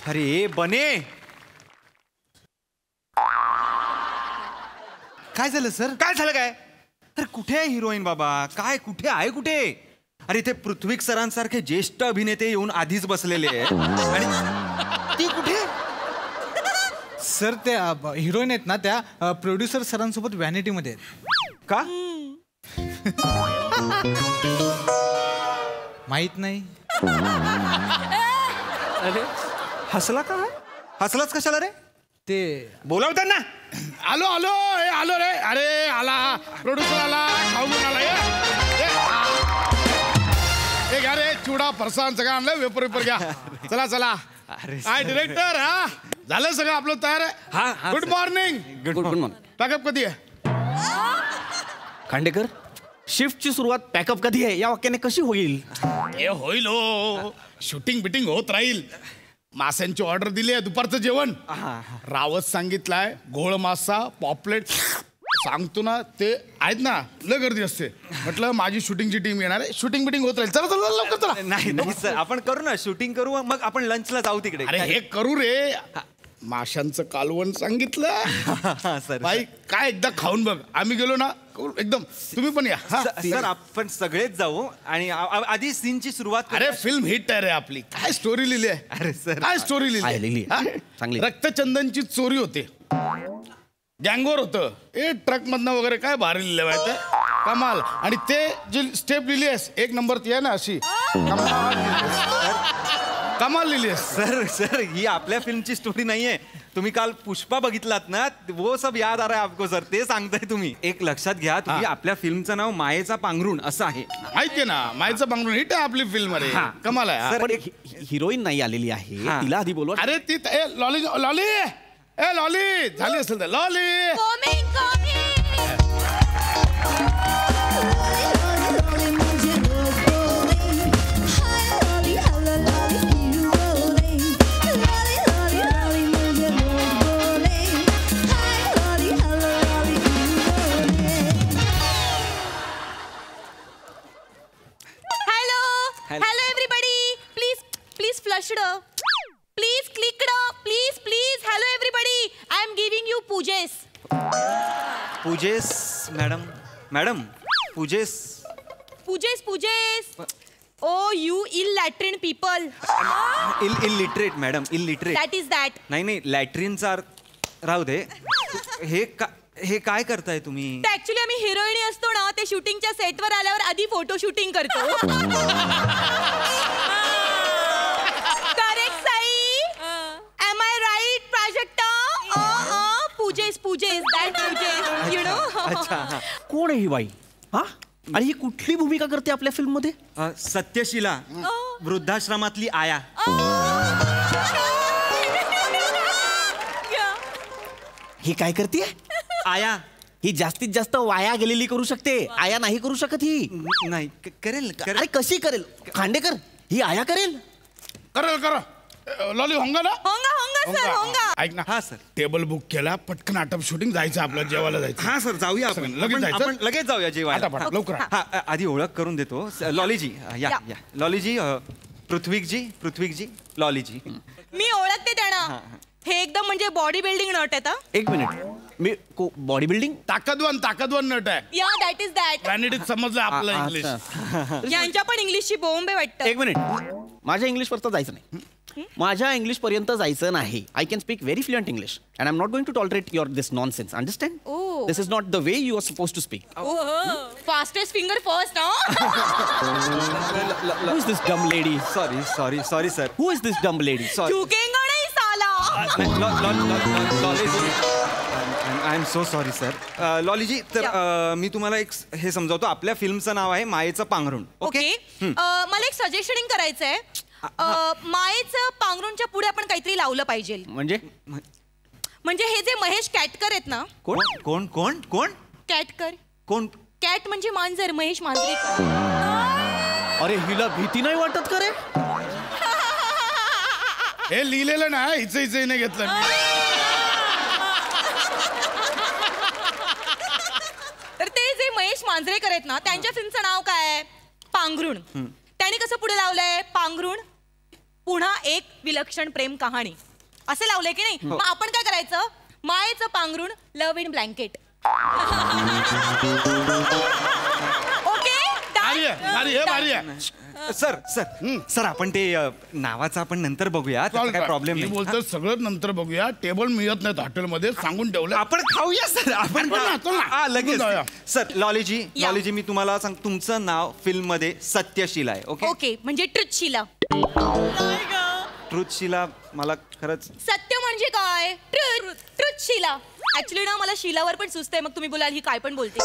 अरे बने, काय झालं सर? काय झालं काय? अरे कुठे आहे हिरोईन बाबा? काय कुठे आहे कुठे? अरे इथे पृथ्वी सरांसारखे ज्येष्ठ अभिनेते येऊन आधीच बसलेले आहेत आणि ती कुठे? सर त्या हिरोईन आहेत ना त्या प्रोड्युसर सरांसोबत व्हॅनिटीमध्ये आहेत. का? माहित नाही. अरे हसला का? हसलाच कशाला रे? ते बोलावतात ना. आलो आलो हे आलो रे. अरे आला प्रोड्युसर आला, खाऊन आला. हे घ्या रे चिवडा फरसाण सगळं आणलं. वेपर घ्या. चला चला. काय डिरेक्टर हा झालं सगळं आपलं तयार आहे. Good morning. Good morning. Pack up कधी आहे? खांडेकर शिफ्टची सुरुवात पॅकअप कधी आहे या वाक्याने कशी होईल? हे होईल हो. शूटिंग बिटिंग होत राहील. माशांची ऑर्डर दिली आहे दुपारचं जेवण. रावत सांगितलाय घोळ मासा पॉपलेट सांगतो ना ते आहेत ना लय गर्दी असते. म्हटलं माझी शूटिंगची टीम येणार आहे. शूटिंग बिटिंग होत राहील. चला चला लवकर चला. नाही सर आपण करू ना शूटिंग करू मग आपण लंचला जाऊ तिकडे. अरे हे करू रे. माशांचं कालवण सांगितलं सर. बाई काय एकदा खाऊन बघ. आम्ही गेलो ना एकदम. तुम्ही पण या. सर आपण सगळेच जाऊ आणि आधी सीनची सुरुवात. अरे फिल्म हिट आहे रे आपली. काय स्टोरी लिहिली आहे. अरे सर काय स्टोरी लिहिली चांगली. रक्तचंदनची चोरी होते. गँगवर होतं. ट्रक मधनं वगैरे काय भारी लिहिलं माहिती कमाल. आणि ते जी स्टेप लिहिली आहेस एक नंबर ती आहे ना अशी कमाल लिहिली आहेस. सर ही आपल्या फिल्मची स्टोरी नाहीये. तुम्ही काल पुष्पा बघितलात ना वो सब याद आ रहा है आपको सर. ते सांगताय तुम्ही. एक लक्षात घ्या तुम्ही आपल्या फिल्मचं नाव मायेचा पांघरुण असं आहे. माहितीये ना मायेचं पांघरुण हिट आहे आपली फिल्म. अरे कमाल आहे. पण हिरोईन नाही आलेली आहे. तिला आधी बोलवा. अरे ती लॉली लॉली ए लॉली झाली असेल तर lolly. Hello everybody. Please flushed. Please clicked. Please. Hello everybody. I am giving you pujes. पूजेस मॅडम पूजेस. Oh you ill-latrine people. Illiterate madam illiterate. That is that. नाही लॅट्रिनचा राहू दे. हे काय करताय तुम्ही? ऍक्च्युली आम्ही हिरोईनी असतो ना ते शूटिंगच्या सेटवर आल्यावर आधी फोटो शूटिंग करतो. Correct Sai? Am I right Prajakta? पूजेस दॅट पूजेस यू नो. अच्छा कोण आहे ही बाई? हा आणि ही कुठली भूमिका करते आपल्या फिल्म मध्ये? सत्यशीला वृद्धाश्रमातली आया. ही काय करते? आया. ही जास्तीत जास्त वाया गेलेली करू शकते. आया नाही करू शकत ही. नाही करेल. अरे कशी करेल? खांडेकर ही आया करेल. करा लॉली होंगा ना. होंगा सर होंगा. ऐक ना. हा सर. टेबल बुक केला पटकन आटप शूटिंग जायचं आपलं जेवायला जायचं. हा सर जाऊया आपण. लगेच जायचं. आपण लगेच जाऊया जेवायला. लवकर. हा आधी ओळख करून देतो. लॉलीजी या लॉलीजी. पृथ्वीकजी लॉलीजी. मी ओळखते त्यांना. हे एकदम म्हणजे बॉडी बिल्डिंग नट आहेत. एक मिनिट मी बॉडी बिल्डिंग ताकदवान नट आहे. या दॅट इज दॅट. व्हॅनिटीत समजलं आपलं इंग्लिश. यांच्या पण इंग्लिशची बोंब आहे वाटतं. एक मिनिट, माझ्या इंग्लिशपर्यंत जायचं नाही. माझ्या इंग्लिशपर्यंत जायचं नाही. I can speak very fluent English and I am not going to tolerate your this nonsense. Understand? This is not the way you are suppose to speak. Fastest finger first. Who is this dumb lady? Sorry sir. Who is this dumb lady? झुकेंगा नाही साला. I am so sorry sir. लॉलीजी, तर मी तुम्हाला एक हे समजावतो. आपल्या फिल्मचं नाव आहे मायेचं पांघरुण. ओके. मला एक सजेशनिंग करायचंय. मायेचं पांघरुणच्या पुढे आपण काहीतरी लावलं पाहिजे. म्हणजे हे जे महेश कॅटकर आहेत ना. कोण कोण कोण? कॅटकर. कोण? कॅट म्हणजे मांजर. महेश मांजरेकर. अरे हिला भीती नाही वाटत का रे? हे लिहिलेलं ना, हिचं नाही घेतलं. तर ते जे महेश मांजरेकर आहेत ना, त्यांच्या फिल्मचं नाव काय आहे? पांघरुण. त्यांनी कसं पुढे लावलंय? पांघरुण पुन्हा एक विलक्षण प्रेम कहाणी असं लावलंय की नाही? मग आपण काय करायचं? मायेचं पांघरुण लव्ह इन ब्लँकेट. सर आपण ते नावाचं आपण नंतर बघूया. काय प्रॉब्लेम नाही. बोलतो सगळं नंतर बघूया. टेबल मिळत नाहीत हॉटेलमध्ये, सांगून ठेवलं. आपण खाऊया सर. आपण लगेच. सर लॉलीजी मी तुम्हाला सांग, तुमचं नाव फिल्म मध्ये सत्यशीला आहे. ओके. म्हणजे ट्रुथशीला. ट्रुथशीला मला खरंच. सत्य म्हणजे काय? ट्रुथशीला. ऍक्च्युली ना मला शिलावर पण सुचतंय. मग तुम्ही बोलाल ही काय पण बोलते.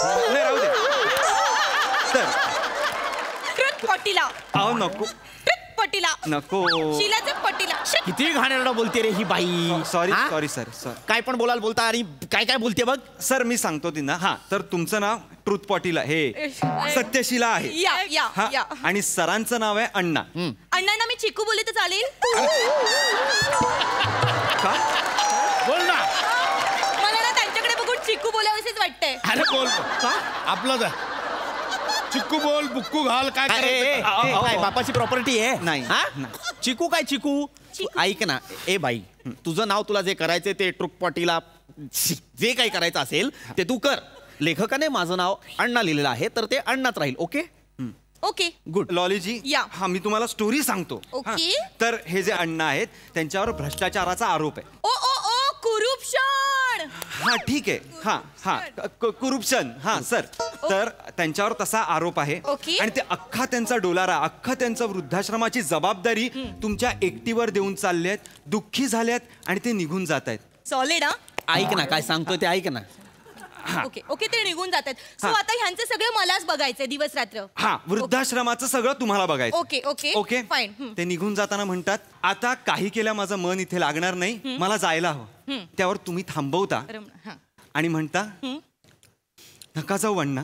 ट्रुथ पटीला. नको. ट्रुथ पटीला नको. शिलाचं पटीला. किती घाणेरडा बोलते रे ही बाई. Sorry sir. काय पण बोलता आणि काय काय बोलते बघ. सर मी सांगतो तिना. हा, तर तुमचं नाव ट्रुथ पॉटीला हे सत्यशीला आहे. या. आणि सरांचं नाव आहे अण्णा. अण्णांना मी चिकू बोलले तर चालेल? का? बोल ना. मला ना त्यांच्याकडे बघून चिकू बोलावंसच वाटतंय. अरे बोल. आपलं चिक्कू बोल, बुक्कू घाल. काय बापाची प्रॉपर्टी आहे? नाही. चिकू काय चिकू? ऐक ना, ए बाई, तुझं नाव तुला जे करायचं ते ट्रुक पाटीला जे काही करायचं असेल ते तू कर. लेखकाने माझं नाव अण्णा लिहिलेलं आहे, तर ते अण्णाच राहील. Okay okay. गुड. लॉलीजी, हा मी तुम्हाला स्टोरी सांगतो. ओके. तर हे जे अण्णा आहेत त्यांच्यावर भ्रष्टाचाराचा आरोप आहे. कुरुप्शन. हा ठीक आहे. हा कुरुप्शन. हा सर. तर त्यांच्यावर तसा आरोप आहे. आणि ते अख्खा त्यांचा डोलारा, अख्खा त्यांचा वृद्धाश्रमाची जबाबदारी तुमच्या एकटीवर देऊन चालले आहेत. दुःखी झाल्यात आणि ते निघून जात आहेत. सॉलिड. ऐक ना काय सांगतोय ते ऐक ना. ओके ते निघून जातात. सो आता ह्यांचं सगळं मलाच बघायचंय दिवस रात्र. हा, वृद्धाश्रमाचं सगळं तुम्हाला बघायचं. Okay fine. ते निघून जाताना म्हणतात, आता काही केल्या माझं मन इथे लागणार नाही, मला जायला हवं. त्यावर तुम्ही थांबवता आणि म्हणता, नका जाऊ अण्णा,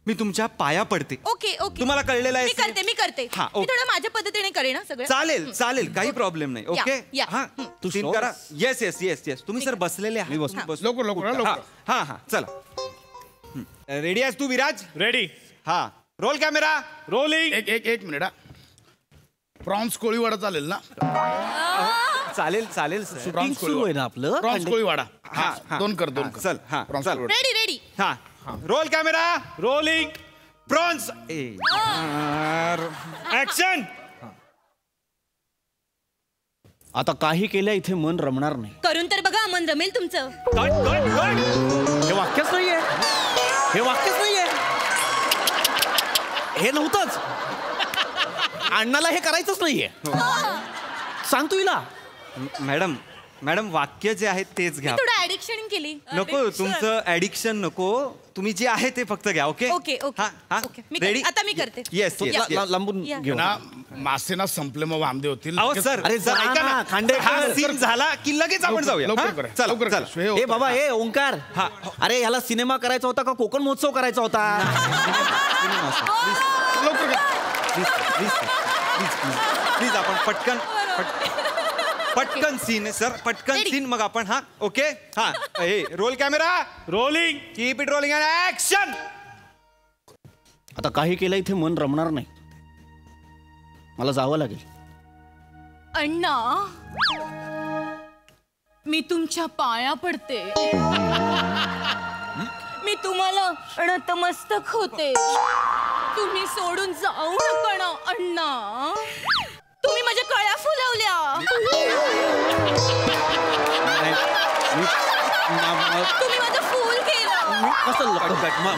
मी तुमच्या पाया पडते. ओके. तुम्हाला कळलेलं आहे? मी करते. मी थोडं माझ्या पद्धतीने करेन ना सगळं. चालेल काही प्रॉब्लेम नाही. ओके. हा, तू सीन करा. येस. तुम्ही सर बसलेले आहात. लवकर. हा चला. रेडी आहेस तू विराज? रेडी. हा, रोल कॅमेरा. रोलिंग. एक मिनिट. प्रॉन्स कोळीवाडा चालेल ना? चालेल शूटिंग सुरू आहे ना आपलं. प्रॉन्स कोळीवाडा. दोन कर. चल. हा, रेडी. हा, roll camera. Rolling. Prawns. Action. आता काही केल्या इथे मन रमणार नाही. करून तर बघा, मन रमेल तुमचं. हे वाक्यच नाहीये. हे नव्हतंच. अण्णाला हे करायचंच नाहीये. सांग तू हिला. मॅडम वाक्य जे आहेत तेच घ्या. थोडं ऍडिक्शन केली. नको तुमचं ऍडिक्शन नको. तुम्ही जे आहे ते फक्त घ्या. ओके. रेडी. आता मी करते. येस. लांबून घेऊ ना. मासे ना संपले मग वांदे होतील. सर अरे ऐका ना, खांडेकर सीन झाला की लगेच आपण जाऊया. चला. ए बाबा, ए ओंकार, अरे ह्याला सिनेमा करायचा होता का कोकण महोत्सव करायचा होता? प्लीज आपण पटकन सीन सर. पटकन सीन. मग आपण okay. Roll camera. Rolling. Keep it rolling and action. आता काही केलं इथे मन रमणार नाही, मला जावं लागेल. अण्णा मी तुमच्या पाया पडते. मी तुम्हाला नतमस्तक होते. तुम्ही सोडून जाऊ नका ना अण्णा. तुम्ही माझ्या कळ्या फुलवल्या. तुम्ही माझं फूल केलं. कसं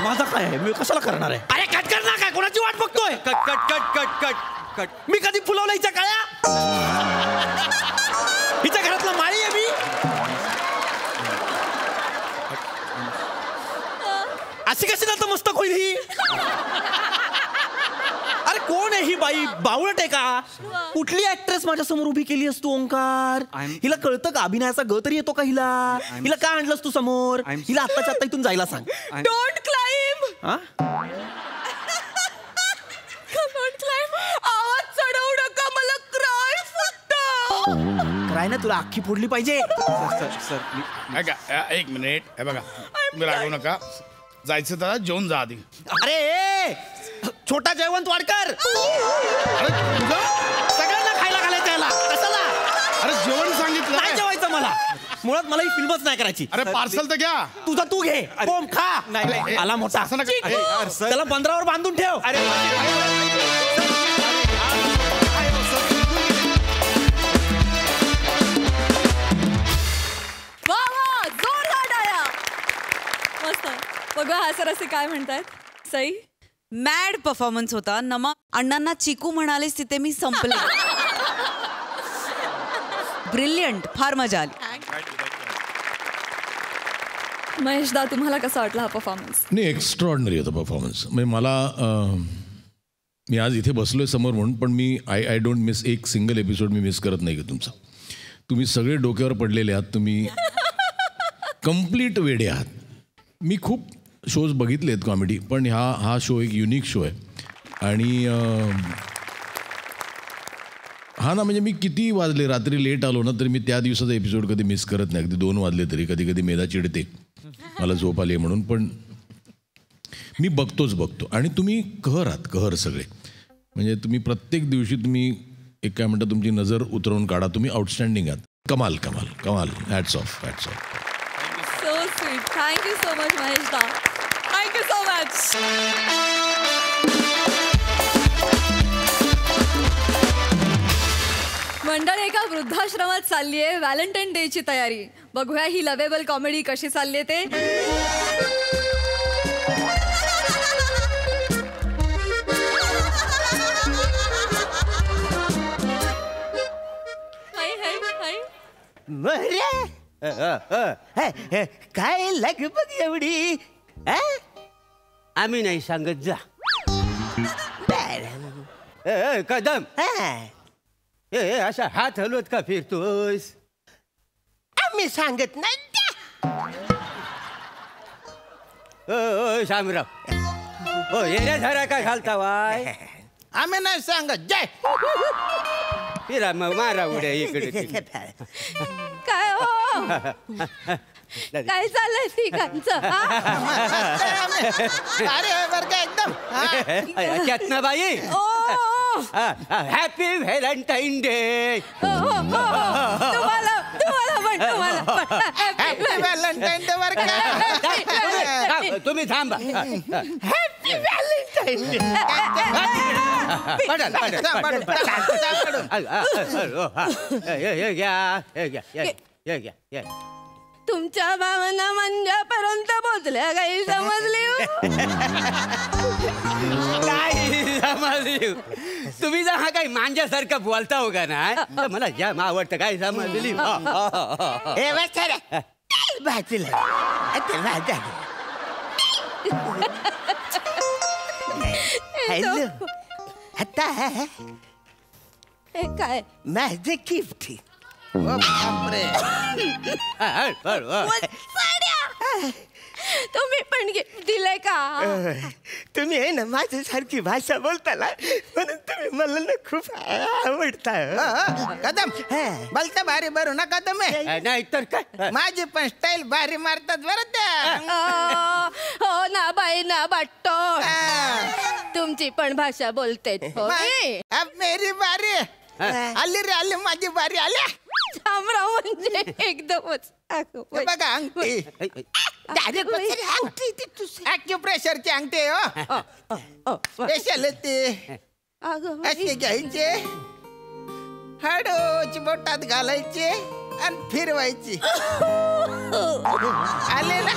माझा काय आहे? मी कशाला करणार आहे? अरे कट कर ना. काय कोणाची वाट बघतोय? Cut cut cut cut cut cut. मी कधी फुलवलं हिच्या कळ्या? हिच्या घरातला माळी आहे मी. अशी कशी नतमस्तक होईल ही? अरे कोण आहे ही बाई? बावळट आहे का? कुठली ऍक्ट्रेस माझ्या समोर उभी केली असतो ओंकार? हिला कळतं का अभिनयाचा ग तरी येतो का हिला? हिला का आणलंस तू समोर? हिला आत्ताच्या आत्ता इथून जायला सांग. Don't climb. Don't climb. आवाज चढवू नका. मला क्राय फुटतं. क्राय ना तुला अख्खी फोडली पाहिजे. एक मिनिट. हे बघा तुम्ही रागवू नका. जायचं तर जेवून जा आधी. अरे छोटा जयवंत वाडकर. सगळ्यांना खायला घालायचं याला. कशाला? अरे जेवण सांगितलं. नाही जेवायचं मला. मुळात मला ही फिल्मच नाही करायची. अरे पार्सल तर घ्या. तुझा तू घे. कोंब खा. नाही आला मोठा. त्याला बंदरावर बांधून ठेव. मस्त. बघा हा सर असे काय म्हणतायत. सई मॅड परफॉर्मन्स होता. नमा अण्णांना चिकू म्हणालेस तिथे मी संपले. ब्रिलियंट. फार मजा आली. महेशदा तुम्हाला कसा वाटला हा परफॉर्मन्स? नाही एक्स्ट्रॉर्डनरी होता परफॉर्मन्स. म्हणजे मला मी आज इथे बसलोय समोर म्हणून, पण मी आय डोंट मिस एक सिंगल एपिसोड मी मिस करत नाही का तुमचा. तुम्ही सगळे डोक्यावर पडलेले आहात. तुम्ही कम्प्लीट वेडे आहात. मी खूप शोज बघितले आहेत कॉमेडी, पण हा शो एक युनिक शो आहे. आणि हा ना, म्हणजे मी किती वाजले रात्री लेट आलो ना तरी मी त्या दिवसाचा एपिसोड कधी मिस करत नाही. अगदी 2 वाजले तरी. कधी कधी मेधा चिडते मला झोप आली म्हणून, पण मी बघतो. आणि तुम्ही कहर आहात, कहर सगळे. म्हणजे तुम्ही प्रत्येक दिवशी तुम्ही एक काय म्हणता तुमची नजर उतरवून काढा. तुम्ही आउटस्टँडिंग आहात. कमाल कमाल कमाल. Hats off hats off. So sweet. Thank you so much महेशदा. Thank you so much. मंडळी एका वृद्धाश्रमात चालली आहे व्हॅलेंटाईन डेची तयारी. बघूया ही लवेबल कॉमेडी कशी चालली आहे ते. काय लगबग एवढी? आम्ही नाही सांगत जा. कदम असा हात हलवत का फिरतोस? आम्ही सांगत नाही. शामराव येण्या झारा काय घालता वाय? आम्ही नाही सांगत. जय फिरा मग मारा उड्या इकडे. काय हो? काय चाललंय तिघांचं? एकदम बाई. Happy Valentine day. तुम्हाला हॅपी व्हॅलेंटाईन डे. वर तुम्ही थांबा. Happy Valentine day. तुमच्या भावना मंजापर्यंत पोचल्या. काही समजली? काय समजली? तुम्ही जर हा काही मांजासारखं बोलता हो का ना, मला जाम आवडतं. काय समजली? हॅलो. आता काय माझं गिफ्ट. तुम्ही पण दिलंय का? तुम्ही आहे ना माझ्यासारखी भाषा बोलताना म्हणून तुम्ही मला ना खूप आवडता. कदम बोलता भारी बरू नका तुम्ही. नाही तर काय, माझी पण स्टाईल भारी मारतात बरं त्या. हो ना बाई ना बाट्टो. तुमची पण भाषा बोलते. अब मेरी बारी आली रे, आली माझी बारी. आल्या शामराव म्हणजे एकदमच हे बघा अंगठी ॲक्युप्रेशरची अंगठी हो स्पेशल ते असे घ्यायचे हळूच बोटात घालायचे आणि फिरवायची आले ना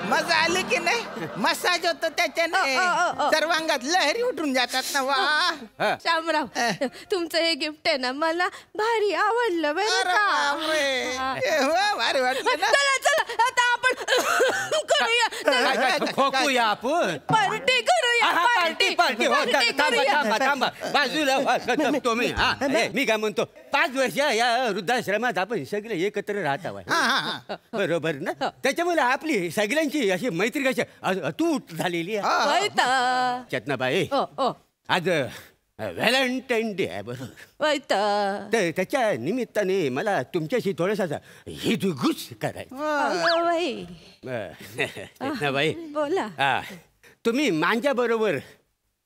मजा आली की नाही मसाज होतो त्याच्याने सर्वांगात लहरी उठून जातात ना वा शामराव तुमचं हे गिफ्ट आहे ना मला भारी आवडलं भारी वाटलं ना चला चला आता आपण करूया खोकूया आपण पार्टी करूया पार्टी पार्टी हो थांबा थांबा बाजूला तुम्ही मी काय म्हणतो 5 वर्ष या वृद्धाश्रमात आपण सगळे एकत्र राहत आहोत बरोबर ना त्याच्यामुळे आपली सगळ्यांची अशी मैत्री कशी अतूट झालेली आहे चेतनाबाई आज व्हॅलेंटाईन डे आहे बरोबर तर त्याच्या निमित्ताने मला तुमच्याशी थोडंसं हितगुज करायचं चेतनाबाई बोला तुम्ही माझ्या बरोबर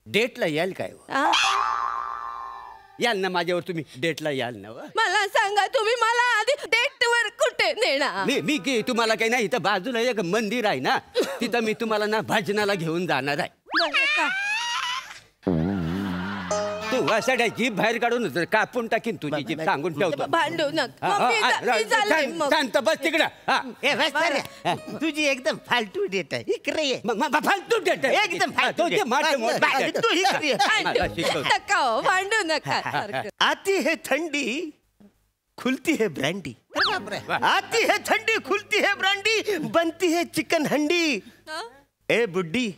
डेटला याल काय याल ना माझ्यावर तुम्ही डेटला याल ना मला सांगा तुम्ही मला आधी डेटवर कुठे नेणार मी की तुम्हाला काही नाही इथं बाजूला एक मंदिर आहे ना तिथं मी तुम्हाला ना भजनाला घेऊन जाणार आहे तू वासाड्या जीभ बाहेर काढून कापून टाकीन तुझी जीभ सांगून ठेवतो भांडू शांत बस तिकडं तुझी एकदम फालतू डेट आहे इकडे फालतू डेट एकदम भांडू नका आती है ठंडी खुलती है ब्रांडी आती है ठंडी खुलती है ब्रांडी बनती है चिकन हंडी ए बुड्ढी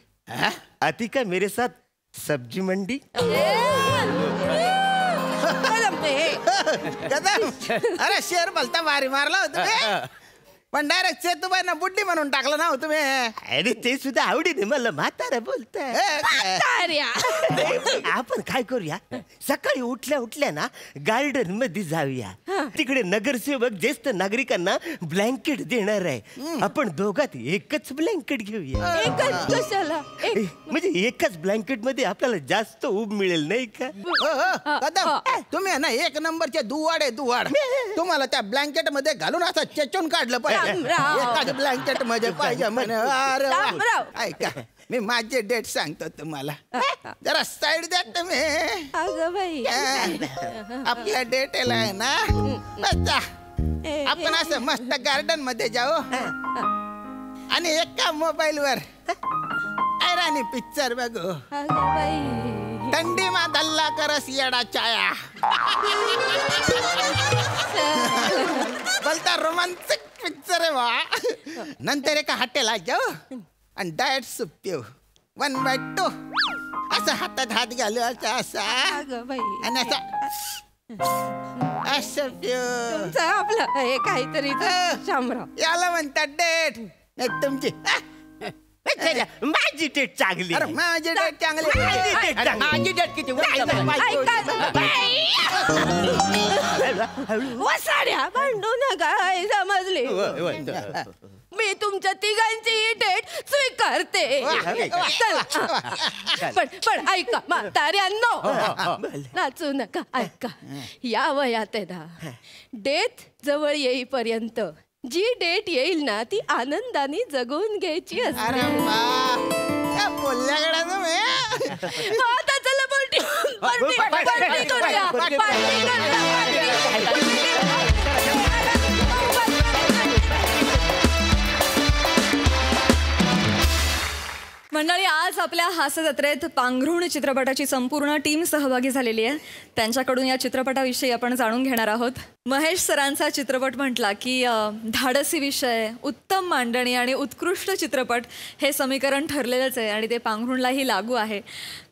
आती का मेरे साथ सब्जी मंडी अरे शेर बोलता भारी मारला होता पण डायरेक्ट सेतूबाई ना बुड्डी म्हणून टाकलं ना तुम्ही अरे ते सुद्धा आवडीने मला म्हातारा बोलताय आपण काय करूया सकाळी उठल्या उठल्या ना गार्डन मध्ये जाऊया तिकडे नगरसेवक ज्येष्ठ नागरिकांना ब्लँकेट देणार आहे आपण दोघात एकच ब्लँकेट घेऊया कशाला म्हणजे एकाच ब्लँकेट मध्ये आपल्याला जास्त ऊब मिळेल नाही का तुम्ही ना 1 नंबरचे दुवाड आहे दुवाड तुम्हाला त्या ब्लँकेट मध्ये घालून असं चेचून काढलं पाहिजे एकाच ब्लँकेट मध्ये पाहिजे म्हणे अरे ऐका मी माझे डेट सांगतो तुम्हाला जरा साईड द्या तुम्ही आपल्या डेटला आहे ना आपण असं मस्त गार्डन मध्ये जाऊ आणि एका मोबाईल वर ऐराणी पिक्चर बघू थंडी मा दल्ला करस येडा चाया बोलता रोमांटिक पिक्चर आहे वा नंतर एका हॉटेलला जाऊ आणि डाएट सूप पिऊ 1 बाय 2 असं हातात हात घालू असा आणि असं पिऊ आपलं हे काहीतरी शामराव याला म्हणतात डेट नाही तुमची माझी डेट चांगली माझी डेट चांगली माझी डेट किती वसाड्या भांडू नका समजले मी तुमच्या तिघांची डेट स्वीकारते पण ऐका म्हाताऱ्यांनो नाचू नका ऐका या वयात आहे ना डेट जवळ येईपर्यंत जी डेट येईल ना ती आनंदाने जगून घ्यायची असते आता चला पार्टी करूया मंडळी आज आपल्या हास्य जत्रेत पांघरुण चित्रपटाची संपूर्ण टीम सहभागी झालेली आहे त्यांच्याकडून या चित्रपटाविषयी आपण जाणून घेणार आहोत महेश सरांचा चित्रपट म्हटला की धाडसी विषय उत्तम मांडणी आणि उत्कृष्ट चित्रपट हे समीकरण ठरलेलंच आहे आणि ते पांघरुणलाही लागू आहे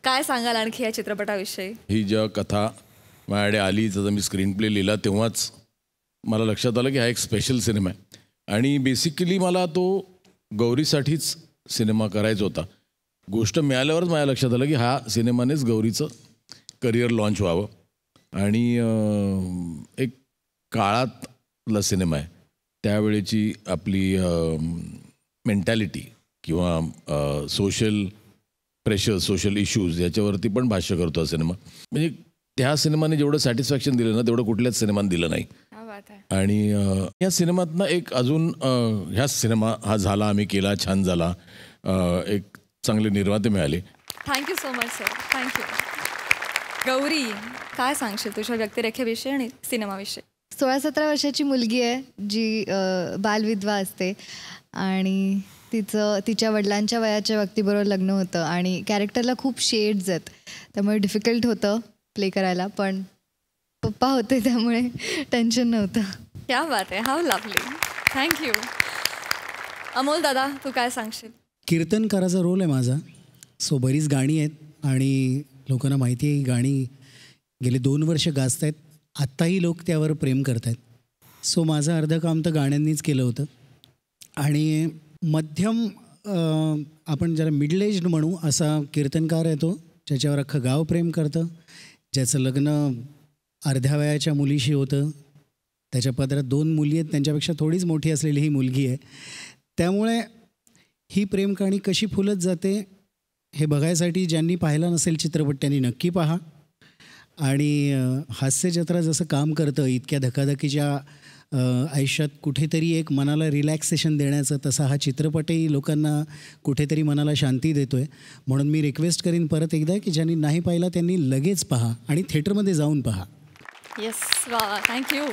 काय सांगाल आणखी या चित्रपटाविषयी ही जेव्हा कथा माझ्याकडे आली जसं मी स्क्रीन प्ले लिहिला तेव्हाच मला लक्षात आलं की हा एक स्पेशल सिनेमा आहे आणि बेसिकली मला तो गौरीसाठीच सिनेमा करायचा होता गोष्ट मिळाल्यावरच माझ्या लक्षात आलं की हा सिनेमानेच गौरीचं करिअर लॉन्च व्हावं आणि एक काळातला सिनेमा आहे त्यावेळेची आपली मेंटॅलिटी किंवा सोशल प्रेशर सोशल इश्यूज याच्यावरती पण भाष्य करतो हा सिनेमा म्हणजे त्या सिनेमाने जेवढं सॅटिस्फॅक्शन दिलं ना तेवढं कुठल्याच सिनेमाने दिलं नाही बात आहे. आणि या सिनेमातनं एक अजून ह्या सिनेमा हा झाला, आम्ही केला, छान झाला, एक चांगले निर्माते मिळाले. Thank you so much sir, thank you. Gauri, काय सांगशील तुझ्या व्यक्तिरेखेविषयी आणि सिनेमाविषयी? 16-17 वर्षाची मुलगी आहे जी बालविधवा असते आणि तिच्या वडिलांच्या वयाच्या व्यक्तीबरोबर लग्न होतं आणि कॅरेक्टरला खूप शेड्स आहेत, त्यामुळे डिफिकल्ट होतं प्ले करायला, पण पप्पा होते त्यामुळे टेन्शन नव्हतं. क्या बात आहे, हाव लवली. थँक्यू. अमोल दादा, तू काय सांगशील? कीर्तनकाराचा रोल आहे माझा. सो बरीच गाणी आहेत आणि लोकांना माहिती आहे ही गाणी गेले 2 वर्ष गाजत आहेत. आत्ताही लोक त्यावर प्रेम करत आहेत. सो माझं अर्धं काम तर गाण्यांनीच केलं होतं. आणि मध्यम आपण जरा मिडल एज्ड म्हणू असा कीर्तनकार आहे तो, ज्याच्यावर अख्खं गाव प्रेम करतं, ज्याचं लग्न अर्ध्या वयाच्या मुलीशी होतं, त्याच्या पदरात 2 मुली आहेत, त्यांच्यापेक्षा थोडीच मोठी असलेली ही मुलगी आहे. त्यामुळे ही प्रेम कहाणी कशी फुलत जाते हे बघायसाठी ज्यांनी पाहिला नसेल चित्रपट त्यांनी नक्की पहा. आणि हास्यजत्रा जसं काम करतं इतक्या धकाधकीच्या आयुष्यात कुठेतरी एक मनाला रिलॅक्सेशन देण्याचं, तसा हा चित्रपटही लोकांना कुठेतरी मनाला शांती देतो आहे. म्हणून मी रिक्वेस्ट करीन परत एकदा की ज्यांनी नाही पाहिला त्यांनी लगेच पहा आणि थिएटरमध्ये जाऊन पहा. येस, वा, थँक्यू.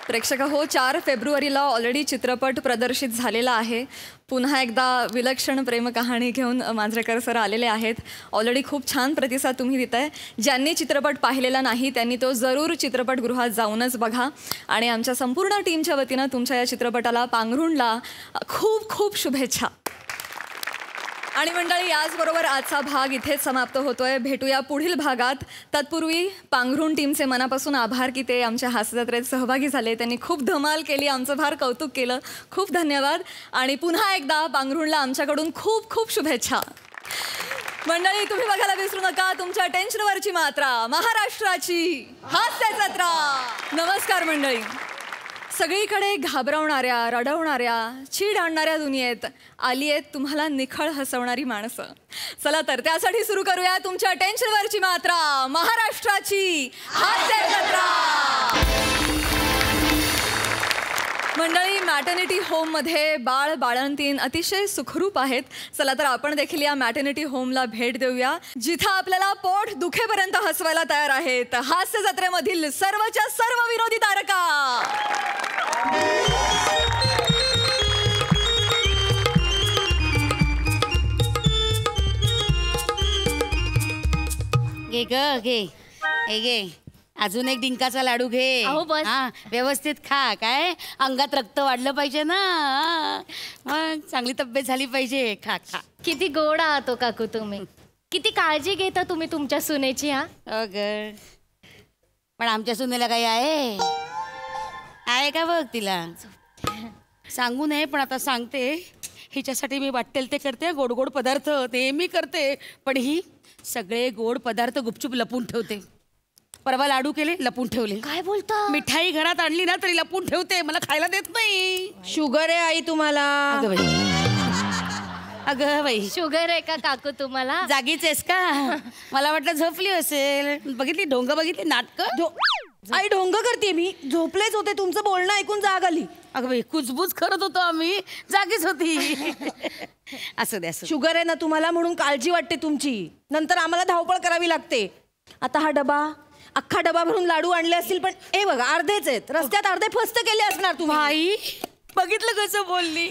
प्रेक्षक हो, 4 फेब्रुवारीला ऑलरेडी चित्रपट प्रदर्शित झालेला आहे. पुन्हा एकदा विलक्षण प्रेमकहाणी घेऊन मांजरेकर सर आलेले आहेत. ऑलरेडी खूप छान प्रतिसाद तुम्ही देताय. ज्यांनी चित्रपट पाहिलेला नाही त्यांनी तो जरूर चित्रपटगृहात जाऊनच बघा. आणि आमच्या संपूर्ण टीमच्या वतीनं तुमच्या या चित्रपटाला, पांघरुणला खूप खूप शुभेच्छा. आणि मंडळी, याचबरोबर आजचा भाग इथेच समाप्त होतोय. भेटूया पुढील भागात. तत्पूर्वी पांघरुण टीमचे मनापासून आभार की ते आमच्या हास्यजत्रेत सहभागी झाले. त्यांनी खूप धमाल केली, आमचं फार कौतुक केलं. खूप धन्यवाद. आणि पुन्हा एकदा पांघरुणला आमच्याकडून खूप खूप शुभेच्छा. मंडळी, तुम्ही बघायला विसरू नका तुमच्या टेन्शनवरची मात्रा, महाराष्ट्राची हास्यजत्रा. नमस्कार मंडळी. सगळीकडे घाबरवणाऱ्या, रडवणाऱ्या, चीड आणणाऱ्या दुनियेत आली आहेत तुम्हाला निखळ हसवणारी माणसं. चला तर त्यासाठी सुरू करूया तुमच्या टेन्शनवरची मात्रा, महाराष्ट्राची हास्यजत्रा. मंडळी, मॅटर्निटी होममध्ये बाळंतीण अतिशय सुखरूप आहेत. चला तर आपण देखील या मॅटर्निटी होमला भेट देऊया, जिथं आपल्याला पोट दुखेपर्यंत हसवायला तयार आहेत हास्य जत्रेमधील सर्वच्या सर्व विनोदी तारका. घे ग, घे, हे घे, अजून एक डिंकाचा लाडू घे. हा, व्यवस्थित खा. काय अंगात रक्त वाढलं पाहिजे ना, मग चांगली तब्येत झाली पाहिजे. खा खा. किती गोड आहात हो काकू तुम्ही. किती काळजी घेता तुम्ही तुमच्या सुनेची. हा ग, पण आमच्या सुनेला काही आहे का बघ, तिला सांगू नये पण आता सांगते. हिच्यासाठी मी वाटेल ते करते, गोड गोड पदार्थ नेहमी करते, पण ही सगळे गोड पदार्थ गुपचूप लपून ठेवते. परवा लाडू केले, लपून ठेवले. काय बोलता? मिठाई घरात आणली ना तरी लपून ठेवते, मला खायला देत नाही. शुगर आहे आई तुम्हाला? अगं बाई, शुगर आहे का काकू तुम्हाला? जागीच आहेस का? मला वाटलं झोपली असेल. बघितली ढोंग, बघितली नाटक. आई ढोंग करते मी, झोपलेच होते, तुमचं बोलणं ऐकून जाग आली. अगं बाई, कुजबूज करत होतो आम्ही, जागीच होती. असं दे. शुगर आहे ना तुम्हाला म्हणून काळजी वाटते तुमची, नंतर आम्हाला धावपळ करावी लागते. आता हा डबा, अख्खा डबा भरून लाडू आणले असतील, पण हे बघा अर्धेच आहेत. रस्त्यात अर्धे फस्त केले असणार तुम्ही. आई बघितलं कसं बोलली,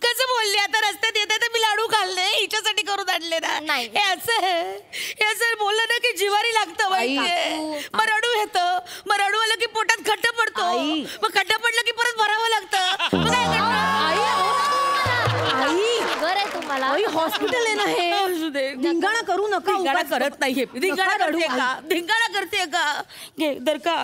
कसं बोलली. आता रस्त्यात येते तर मी लाडू खाल्ले, हिच्यासाठी करून आणले ना. नाही, हे असं बोललं ना की जिवारी लागतं. मग रडू येतं, मग रडू आलं की पोटात खड्ड पडतो, मग खड्ड पडलं की परत भरावं लागतं. तुम्हाला हॉस्पिटल आहे ना हे. धिंगाणा करू नका. धिंगाणा करत नाहीये. धिंगाणा करते का? धिंगाणा करते का? घे दरका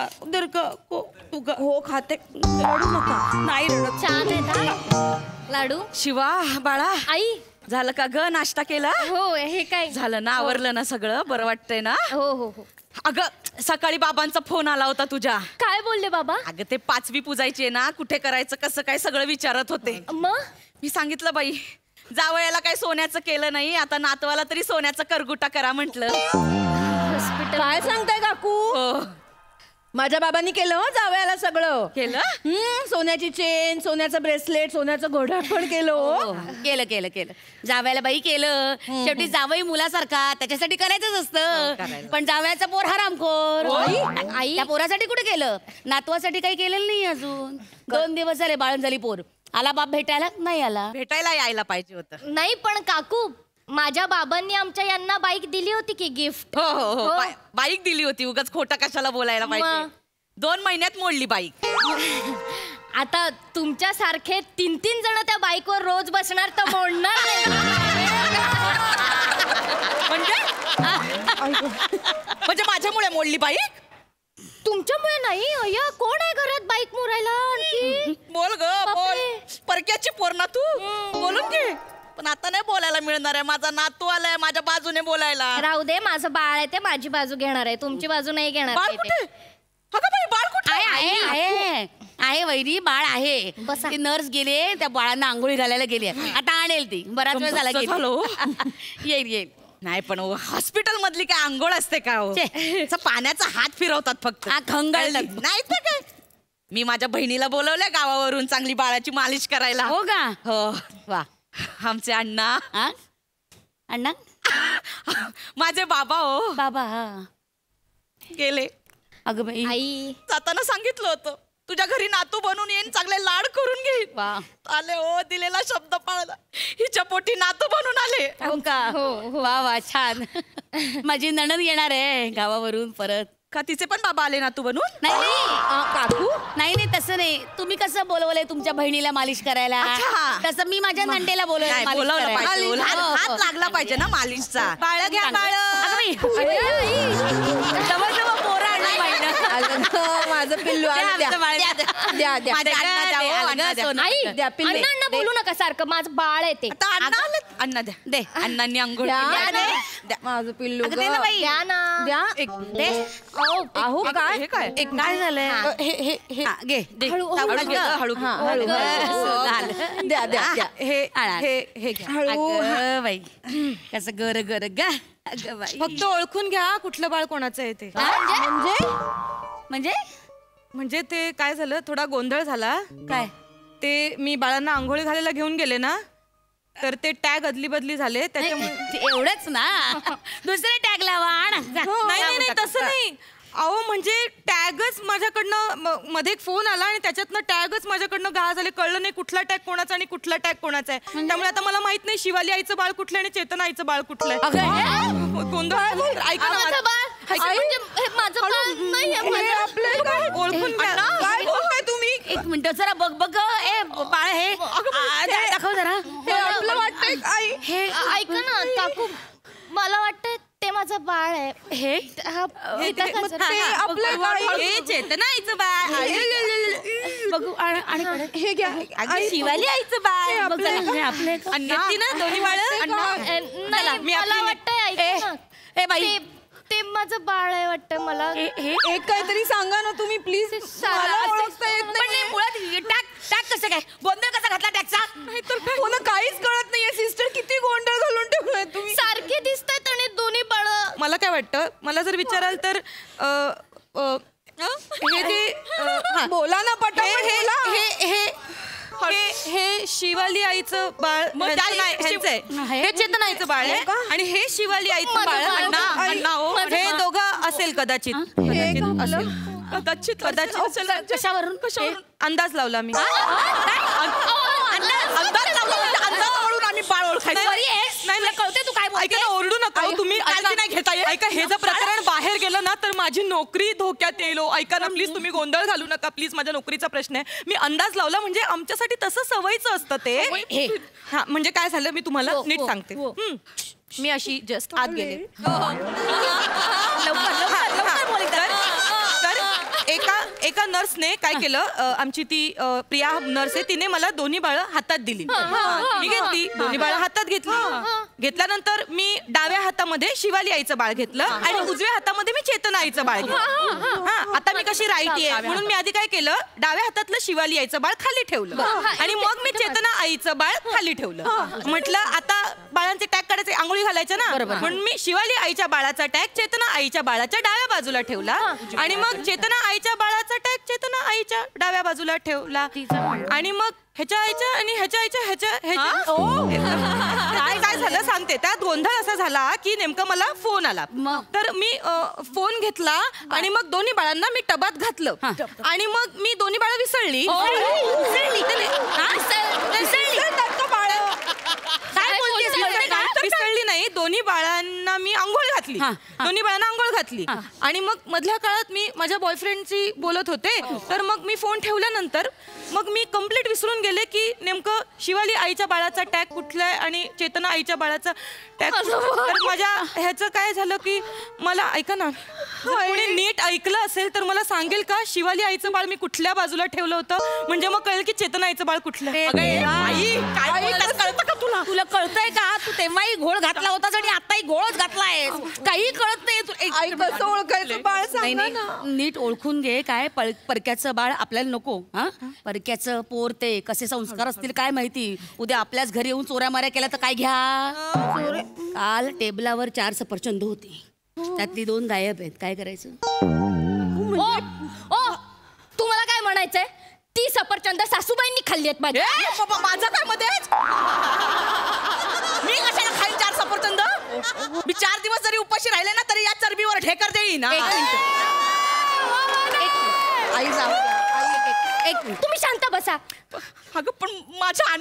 तू का? हो खाते, रडू नका. नाही रडत. छान आहे लाडू. शिवा बाळा, आई झालं का ग? नाश्ता केला? हो. हे काय झालं ना? आवरलं ना सगळं? बरं वाटतंय ना? हो हो हो. अगं सकाळी बाबांचा फोन आला होता तुझ्या. काय बोलले बाबा? अगं ते 5वी पूजायची आहे ना, कुठे करायचं कसं काय सगळं विचारत होते. मग मी सांगितलं बाई, जावयाला काय सोन्याचं केलं नाही, आता नातवाला तरी सोन्याचा करगुटा करा म्हटलं. काय सांगताय काकू? माझ्या बाबांनी केलं हो जावयाला सगळं केलं. सोन्याची चेन, सोन्याचं ब्रेसलेट, सोन्याचं घोडा पण केलं हो. केलं केलं केलं जावयाला बाई केलं. शेवटी जावई मुलासारखा त्याच्यासाठी करायचंच असतं. पण जावयाचा पोर हरामखोर. आई त्या पोरासाठी कुठे केलं? नातवासाठी काही केलेलं नाही अजून. 2 दिवस झाले बाळण झाली पोर. आला बाप भेटायला? नाही आला. भेटायला यायला पाहिजे होतं. नाही पण काकू माझ्या बाबांनी आमच्या यांना बाईक दिली होती की गिफ्ट. हो हो हो बाईक दिली होती. उगाच खोटं कशाला बोलायला पाहिजे. 2 महिन्यात मोडली बाईक. आता तुमच्या सारखे 3-3 जण त्या बाईकवर रोज बसणार तर मोडणार नाही. म्हणजे माझ्यामुळे मोडली बाईक? तुमच्यामुळे नाही. अय्या कोण आहे घरात बाईक मोडायला आणखी? बोल ग बोल. परक्याची पोर ना तू. बोलून घे. पण आता नाही बोलायला मिळणार आहे. माझा नातू आलाय माझ्या बाजूने बोलायला. राहू दे माझं बाळ आहे ते माझी बाजू घेणार आहे. तुमची बाजू नाही घेणार. बाळ कुठे? बाळ कुठे? आहे वैरी बाळ आहे. ती नर्स गेले त्या बाळांना आंघोळी घालायला गेली. आता आणेल ती. बराच वेळ झाला गेली. येईल. नाही पण हॉस्पिटल मधली काय आंघोळ असते का? पाण्याचा हात फिरवतात फक्त. खंगाळ नाही तर काय. मी माझ्या बहिणीला बोलवलंय गावावरून चांगली बाळाची मालिश करायला. हो का? हो. वा आमचे अण्णा. अण्णा माझे बाबा. हो बाबा गेले. अगं बाई आई जाताना सांगितलं होतं तुझ्या घरी नातू बनून येईन चांगले लाड करून घेईन. आले हो दिलेला शब्द पाळला. हिच्या पोटी नातू बनून आले. हो का? वा वा छान. माझी नणंद येणार आहे गावावरून परत. का तिचे पण बाबा आले नातू बनून? नाही काकू नाही तसं नाही. तुम्ही कसं बोलवलंय तुमच्या बहिणीला मालिश करायला तसं मी माझ्या नंदेला बोलवलं पाहिजे. हात लागला पाहिजे ना मालिशचा. बाळ घ्या बाळ. जवळ पोरं आणलं पाहिजे. माझं पिल्लू अण्णा बोलू नका सारखं. माझं बाळ आहे ते. अण्णा द्या. दे अण्णांनी अंघोळ माझं पिल्लू द्या ना. द्या. अहो काय काय झालंय? घे हळू द्या द्या. हे हळू बाई कसं गर गर गा. फक्त ओळखून घ्या कुठलं बाळ कोणाचं आहे ते. म्हणजे म्हणजे ते काय झालं थोडा गोंधळ झाला. काय ते मी बाळांना आंघोळी घालायला घेऊन गेले ना तर ते टॅग अदली बदली झाले त्याच्यामुळे. एवढंच ना. दुसरे टॅग लावा. नाही तसं नाही. अहो म्हणजे टॅगच माझ्याकडनं मध्ये एक फोन आला आणि त्याच्यातनं टॅगच माझ्याकडनं गाळ झाले. कळलं नाही कुठला टॅग कोणाचा आणि कुठला टॅग कोणाचा आहे. त्यामुळे आता मला माहित नाही शिवाली आईचं बाळ कुठलं आणि चेतन आईचं बाळ कुठलं आहे. गोंधळ. ऐका ना ओळखून काय बोलताय तुम्ही? 1 मिनिट जरा बघ ए बाळ हे दाखव जरा. आपलं वाटतंय आई. हे ऐका ना काकू मला वाटतंय ते माझं बाळ आहे. हे चेतना आईचं बाळ. बघू आणि हे घ्या. शिवाली आईचं बाळ. आपले दोन्ही बाळ. मला वाटतंय ए बाई ते माझं बाळ आहे वाटतं मला. एक काहीतरी सांगा ना तुम्ही प्लीज. मुळात टॅग कसं काय गोंधळ कसा घातला टॅगचा? मला काहीच कळत नाहीये सिस्टर. किती गोंधळ घालून ठेवलाय तुम्ही. सारखे दिसतात आणि दोन्ही बाळ. मला काय वाटतं मला जर विचाराल तर हे जे बोला ना हे शिवाली आईचं बाळ हे चेतन आईचं बाळ आहे आणि हे शिवाली आईचं बाळ. हे दोघं असेल कदाचित. कशावरून अंदाज लावला मी. अंदाज लावला आम्ही बाळ ओळखायचं. नाही कळते तू काय ऐका ना ओरडू नका तुम्ही. नाही घेता येईल. ऐका हे जर प्रकरण बाहेर गेलं ना तर माझी नोकरी धोक्यात येईल. ऐका ना प्लीज तुम्ही गोंधळ घालू नका प्लीज. माझ्या नोकरीचा प्रश्न आहे. मी अंदाज लावला म्हणजे आमच्यासाठी तसं सवयीचं असतं ते. हा म्हणजे काय झालं मी तुम्हाला नीट सांगते. मी अशी जस्ट आत गेले तर एका नर्सने काय केलं. आमची ती प्रिया नर्स आहे तिने मला दोन्ही बाळं हातात दिली. मी घेतली दोन्ही बाळं हातात घेतली. घेतल्यानंतर मी डाव्या हातामध्ये शिवाली आईचं बाळ घेतलं आणि उजव्या हातामध्ये मी चेतना आईचं बाळ घेतलं. हा, आता मी कशी राईटी आहे म्हणून मी आधी काय केलं, डाव्या हातातलं शिवाली आईचं बाळ खाली ठेवलं आणि मग मी चेतना आईचं बाळ खाली ठेवलं. म्हटलं आता बाळांचे टॅग काढायचे, आंघोळी घालायचं ना, म्हणून मी शिवाली आईच्या बाळाचा टॅग चेतना आईच्या बाळाच्या डाव्या बाजूला ठेवला आणि मग चेतना आईच्या बाळाचा टॅग चेतना आईच्या डाव्या बाजूला ठेवला आणि मग ह्याच्या आईच्या आणि ह्याच्या आईच्या काय झालं सांगते. त्यात गोंधळ असा झाला की नेमकं मला फोन आला, तर मी फोन घेतला आणि मग दोन्ही बाळांना मी टबात घातलं आणि मग मी दोन्ही बाळं विसरली. विसरली नाही, दोन्ही बाळांना मी आंघोळ घातली, दोन्ही बाळांना आंघोळ घातली आणि मग मधल्या काळात मी माझ्या बॉयफ्रेंडशी बोलत होते, तर मग मी फोन ठेवल्यानंतर मग मी कंप्लीट विसरून गेले की नेमकं शिवाली आईच्या बाळाचा टॅग कुठला आहे आणि चेतना आईच्या बाळाचा टॅग. तर माझ्या ह्याचं काय झालं की मला ऐका ना, कोणी नीट ऐकलं असेल तर मला सांगेल का शिवाली आईचं बाळ मी कुठल्या बाजूला ठेवलं होतं, म्हणजे मग कळेल की चेतना आईचं बाळ कुठलं. कळतं का तुला? तुला कळतंय का? तू तेव्हाही घोळ घातला होतास आणि आताही घोळच घातलाय, काही कळत नाही. कसं ओळखायचं बाळ सांग ना. नीट ओळखून घे. काय परक्याचं बाळ आपल्याला नको. हा, परक्याचं पोर ते कसे संस्कार असतील काय माहिती. उद्या आपल्याच घरी येऊन चोऱ्या माऱ्या केल्या तर काय घ्या. काल टेबलावर 4 सफरचंद होती, त्यातली 2 गायब आहेत. काय करायचं? तुम्हाला काय म्हणायचंय? ती सफरचंद सासूबाईंनी खाल्ली आहेत माझ्या. माझं काय मध्ये? मी कशाला खाईन 4 सफरचंद? मी 4 दिवस जरी उपाशी राहिले ना तरी या चरबीवर ढेकर देईन. तुम्ही शांत बसा. अगं पण माझ्या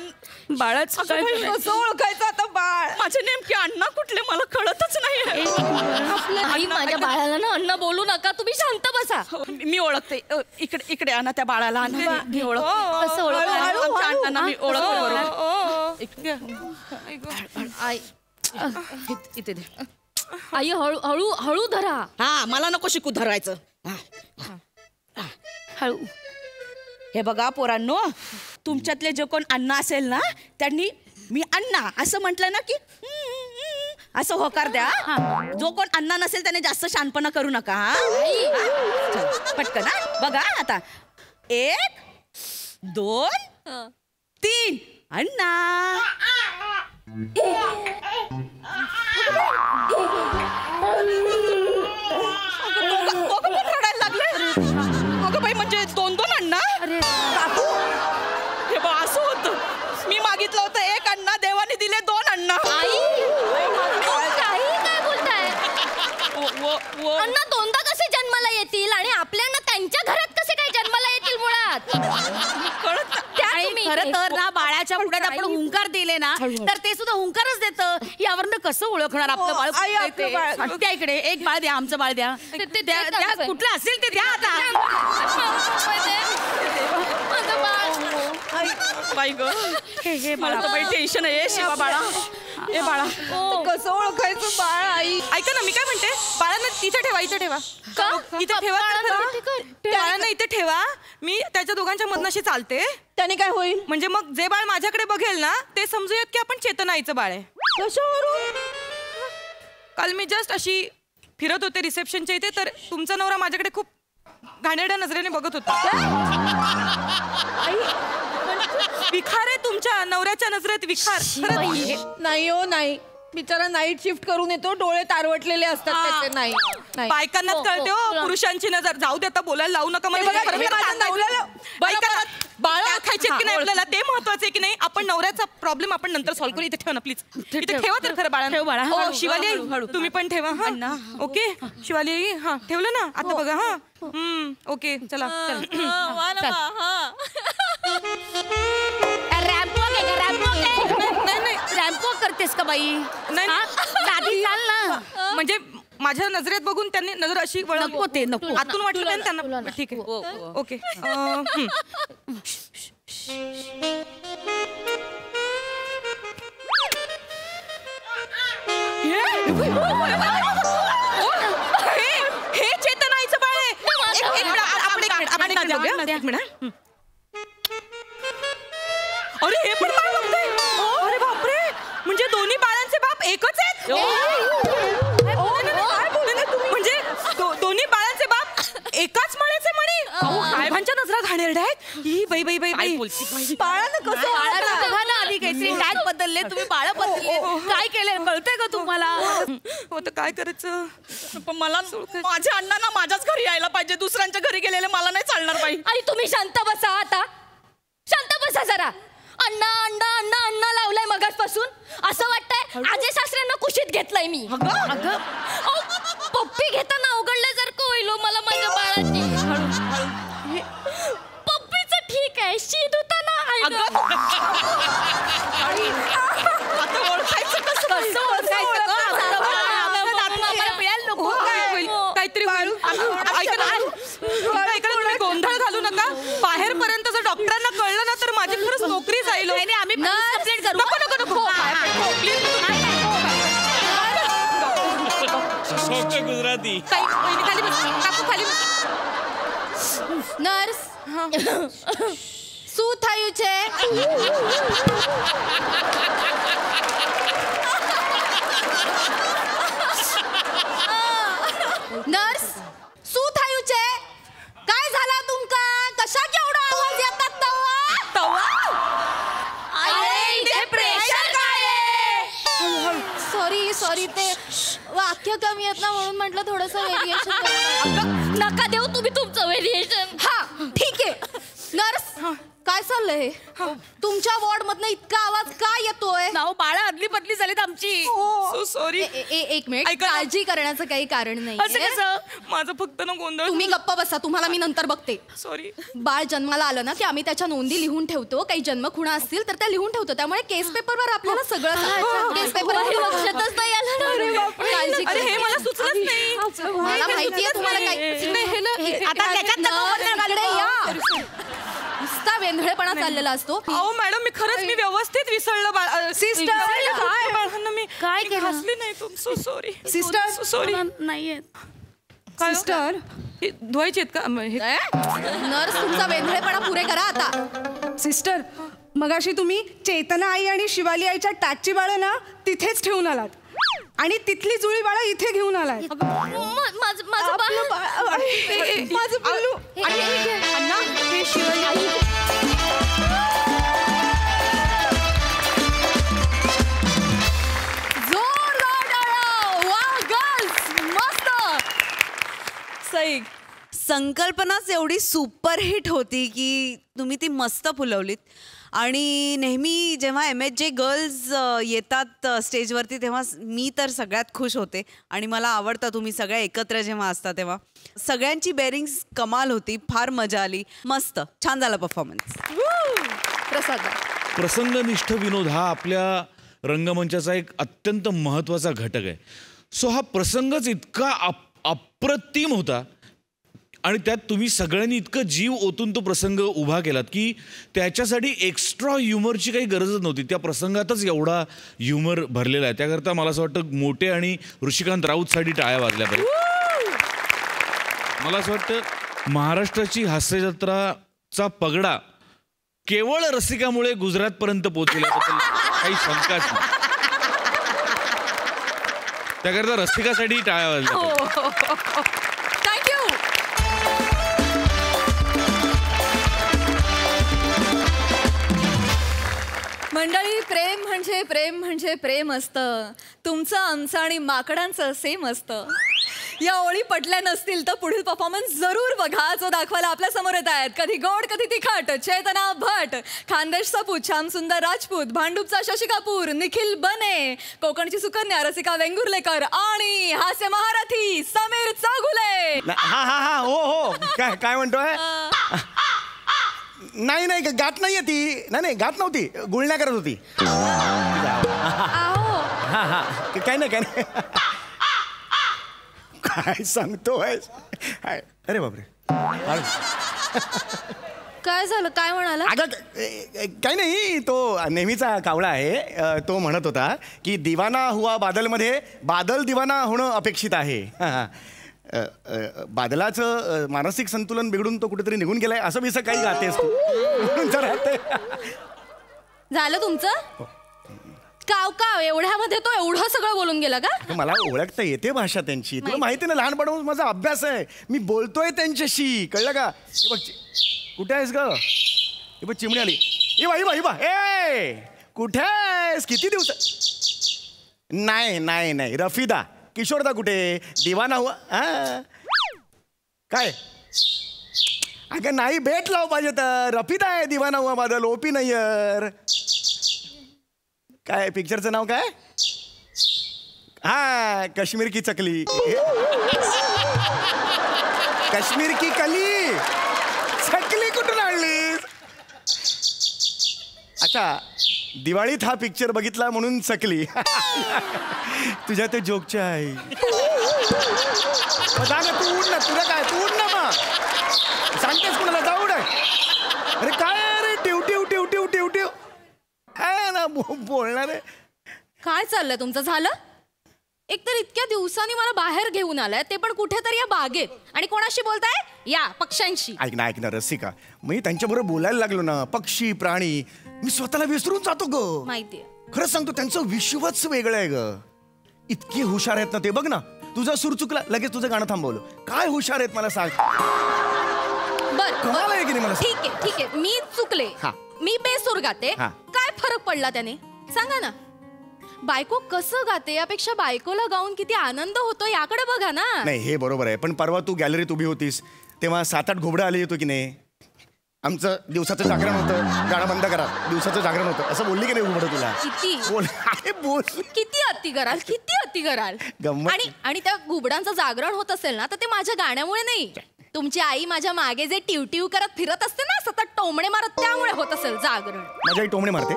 बाळाचं कसं ओळखायचं आता? बाळ माझे नेमके अण्णा कुठले मला कळतच नाही. आई माझ्या बाळाला ना अण्णा बोलू नका, तुम्ही शांत बसा. मी ओळखते. इकडे आणा त्या बाळाला. मी ओळखते. कसं ओळखते? अण्णांना मी ओळखते. इथे दे. आई हळू हळू धरा. हा, मला नको शिकू धरायचं. हळू. हे बघा पोरांनो, तुमच्यातले जे कोण अण्णा असेल ना त्यांनी मी अण्णा असं म्हटलं ना की असं होकार द्या. जो कोण अण्णा नसेल त्याने जास्त शहाणपणा करू नका. पटकन. बघा आता 1 2 3 अण्णा. रडायला लागले. अगं बाई, म्हणजे 2 अण्णा? हे बा असं होतं. मी मागितलं होतं 1 अण्णा, देवाने दिले 2 अण्णा. काय बोलताय? अण्णा 2दा कसे जन्माला येतील आणि आपल्याला त्यांच्या घरात कसे काय जन्माला येतील मुळात? खरं तर ना बाळाच्या पुढ्यात आपण हुंकार दिले ना तर ते सुद्धा हुंकारच देतं. यावरनं कसं ओळखणार आपलं बाळ? त्या इकडे 1 बाळ द्या, आमचं बाळ द्या. कुठलं असेल ते द्या आता. बाई ग, हे बाळा बाई टेन्शन आहे. शिवा बाळा, ए बाळा कसं ओळखायचं बाळ? आई ऐका ना, मी काय म्हणते, बाळांना इथे ठेवा. इथे ठेवा. इथे ठेवा. बाळांना इथे ठेवा. मी त्याच्या दोघांच्या मधनाशी चालते. त्याने काय होईल? म्हणजे मग जे बाळ माझ्याकडे बघेल ना ते समजूयात की आपण चेतना आईचं बाळ आहे. काल मी जस्ट अशी फिरत होते रिसेप्शनच्या इथे, तर तुमचा नवरा माझ्याकडे खूप घाणेरड्या नजरेने बघत होता. विखार आहे तुमच्या नवऱ्याच्या नजरेत, विखार. नाही हो, नाही. बिचारा नाईट शिफ्ट करून येतो, डोळे तारवटलेले असतात त्याचे. नाही, बायकांनाच कळते हो पुरुषांची नजर. जाऊ दे, आता बोलायला लावू नका. बाळ खायचे की नाही आपल्याला ते महत्वाचं आहे की नाही. आपण नवऱ्याचा प्रॉब्लेम आपण नंतर सॉल्व्ह करू. इथे ठेवा ना प्लीज. इथे ठेवा तर खरं बाळा. हो शिवाली आई, तुम्ही पण ठेवा. हा ओके शिवाली आई. हा ठेवलं ना आता बघा. हा ओके चला. रॅम्पो करतेस का बाई? नाही चाल ना. म्हणजे माझ्या नजरेत बघून त्यांनी नजर अशी नको नको आतून वाटलं त्यांना. ठीक आहे ओके. हे चेतनाईचं बाळ आहे. अरे हे पण बाळ बघतोय. अरे बापरे, म्हणजे दोन्ही बाळांचे बाप एकच आहेत म्हणजे दोन्ही बाळांचे बाप एकाच मण्याचे मणी काय भांच्या नजरा घाणेरड्या आहेत ही बाई बाई बाई बाई बाळानं कसं बघा ना आधी काहीतरी टॅग बदलले तुम्ही बाळ बदलले काय केलंय कळतंय का तुम्हाला हो तर काय करायचं पण मला माझ्या अण्णांना माझ्याच घरी यायला पाहिजे दुसऱ्यांच्या घरी गेलेले मला नाही चालणार बाई. आणि तुम्ही शांत बसा आता शांत बसा जरा अण्णा अण्णा अण्णा अण्णा लावलाय मगाचपासून असं वाटतंय आजे सासऱ्यांना कुशीत घेतलंय मी. अगं पप्पी घेताना अवघडल्यासारखं होईल मला माझ्या बाळाची. पप्पीचं ठीक आहे शी धुताना आता ओळखायचं कसं काहीतरी गोंधळ घालू नका बाहेर पर्यंत जर डॉक्टरांना कळलं ना तर माझी खरंच नोकरी जाईल. आम्ही कंप्लेंट करू. नको नको गुजराती નર્સ શું થયું છે નર્સ શું થયું છે काय झाला तुमका कशा केवढा आवाज येतात तवा अरे इथे प्रेशर काय आहे सॉरी ते वाक्य कमी आहेत ना म्हणून म्हटलं थोडंसं व्हेरिएशन नका देऊ तुम्ही तुमचं व्हेरिएशन. हा ठीक आहे नर्स काय चाललंय तुमच्या वॉर्ड मधनं इतका आवाज का येतोय. नाव बाळा अदली बदली झालीत आमची. So sorry. एक मिनिट काळजी करण्याचं काही कारण नाही. माझं फक्त ना गोंधळ. तुम्ही गप्प बसा तुम्हाला मी नंतर बघते. सॉरी. बाळ जन्माला आलं ना की आम्ही त्याच्या नोंदी लिहून ठेवतो काही जन्मखुणा असतील तर त्या लिहून ठेवतो त्यामुळे केस पेपरवर आपल्याला सगळं केस पेपर लक्षातच नाही आलं. काळजी अरे हे मला सुचलंच नाही. मला माहितीये तुम्हाला काय आता त्याच्यात नुसता वेंधळेपणा चाललेला असतो. अहो मॅडम मी खरंच मी व्यवस्थित विसरलं. सिस्टर काय बाळांना मी काय हसली नाही तुम सो सॉरी. सिस्टर सॉरी नाहीये सिस्टर धुवायची आहेत का नर्स तुमचा वेंधळेपणा पुरे करा आता. सिस्टर मगाशी तुम्ही चेतना आई आणि शिवाली आईच्या टॅचची बाळं ना तिथेच ठेवून आलात आणि तिथली जुळी बाळं इथे घेऊन आलात. माझं पिल्लू अण्णा हे शिवाली आई सई संकल्पनाच एवढी सुपरहिट होती की तुम्ही ती मस्त फुलवलीत. आणि नेहमी जेव्हा MHJ गर्ल्स येतात स्टेजवरती तेव्हा मी तर सगळ्यात खुश होते आणि मला आवडतं तुम्ही सगळ्या एकत्र जेव्हा असता तेव्हा. सगळ्यांची बेरिंग्स कमाल होती फार मजा आली मस्त छान झाला परफॉर्मन्स. प्रसंगनिष्ठ विनोद हा आपल्या रंगमंचाचा एक अत्यंत महत्त्वाचा घटक आहे. सो हा प्रसंगच इतका अप्रतिम होता आणि त्यात तुम्ही सगळ्यांनी इतकं जीव ओतून तो प्रसंग उभा केलात की त्याच्यासाठी एक्स्ट्रा ह्युमरची काही गरजच नव्हती. त्या प्रसंगातच एवढा ह्युमर भरलेला आहे. त्याकरता मला असं वाटतं मोठे आणि ऋषिकांत राऊतसाठी टाळ्या वाजल्या पाहिजे. मला असं वाटतं महाराष्ट्राची हास्यजत्राचा पगडा केवळ रसिकामुळे गुजरातपर्यंत पोहोचल्याबद्दल काही शंकाच नाही. त्याकरता रसिकासाठी टाळ्या वाजल्या. मंडळी प्रेम म्हणजे प्रेम म्हणजे प्रेम असतं. तुमचं आमचं आणि माकडांचं सेम असतं. या ओळी पटल्या नसतील तर पुढील परफॉर्मन्स जरूर बघा जो दाखवायला आपल्या समोर येत आहेत. कधी गोड कधी तिखट चेतना भट, खानदेश सपूत श्याम सुंदर राजपूत, भांडूपचा शशी कपूर, निखिल बने, कोकणची सुकन्या रसिका वेंगुर्लेकर आणि हास्य महारथी समीर चागुले. हा हा हा हो हो काय म्हणतोय. नाही गात नाहीये ती. नाही गात नव्हती गुळण्या करत होती. काय नाही काय सांगतोय. अरे बापरे काय झालं काय म्हणाला. काही नाही तो नेहमीचा कावळा आहे. तो म्हणत होता की दिवाना हुआ बादलमध्ये बादल दिवाना होणं अपेक्षित आहे. बादलाचं मानसिक संतुलन बिघडून तो कुठेतरी निघून गेलाय असं मी काही गातेस तू म्हणून तर राहते. झालं तुमचं काव एवढ्यामध्ये तो एवढं सगळं बोलून गेला का? मला ओळखता येते भाषा त्यांची. तुला माहिती ना, लहानपणापासून माझा अभ्यास आहे. मी बोलतोय त्यांच्याशी, कळलं का? हे बघ, कुठे आहेस ग? हे बघ चिमणी आली. ए कुठे आहेस? किती दिवस? नाही रफिदा. किशोरदा कुठे? दिवाना हुआ? काय? अगं नाही, भेट लाव पाहिजे तर. रफिदा आहे, दिवाना हुआ माझा, लोपी नय्यर. काय पिक्चरचं नाव काय? काश्मीर की चकली. काश्मीर की कली. चकली कुठून आणलीस? अच्छा, दिवाळीत हा पिक्चर बघितला म्हणून चकली. तुझ्या ते जोकच्या आहे. तू उड ना, तुला काय? तू उड ना मग. सांगतेस कुणाला? जाऊ दे. अरे काय रे, टिव काय ना बोलणार आहे. काय चाललंय तुमचं? झालं? एकतर इतक्या दिवसांनी मला बाहेर घेऊन आलाय, ते पण कुठेतरी या बागेत. आणि कोणाशी बोलताय? या पक्ष्यांशी. ऐक ना रसिका, मी त्यांच्याबरोबर बोलायला लागलो ना, पक्षी प्राणी, मी स्वतःला विसरून जातो ग. माहितीये. खरंच सांगतो, त्यांचं विश्वच वेगळं आहे ग. इतके हुशार आहेत ना ते. बघ ना, तुझा सूर चुकला, लगेच तुझं गाणं थांबवलं. काय हुशार आहेत मला सांग. कमाल आहे की नाही मला? ठीक आहे, मी चुकले. मी बेसूर गाते. काय फरक पडला त्याने? सांगा ना. बायको कसं गाते यापेक्षा बायकोला गाऊन किती आनंद होतो याकडे बघा ना. नाही, हे बरोबर आहे. पण परवा तू गॅलरीत उभी होतीस तेव्हा 7-8 घोबडं आली होतो की नाही? आमचं दिवसाचं जागरण होतं, गाणं बंद करा, दिवसाचं जागरण होतं, असं बोलली की नाही घोबडं तुला? बोल. किती अति कराल. आणि त्या घुबडांचं जागरण होत असेल ना, तर ते माझ्या गाण्यामुळे नाही. तुमची आई माझ्या मागे जे टिवटिव करत फिरत असते ना, सतत टोमणे मारत, त्यामुळे होत असेल जागरण. माझी आई टोमणे मारते?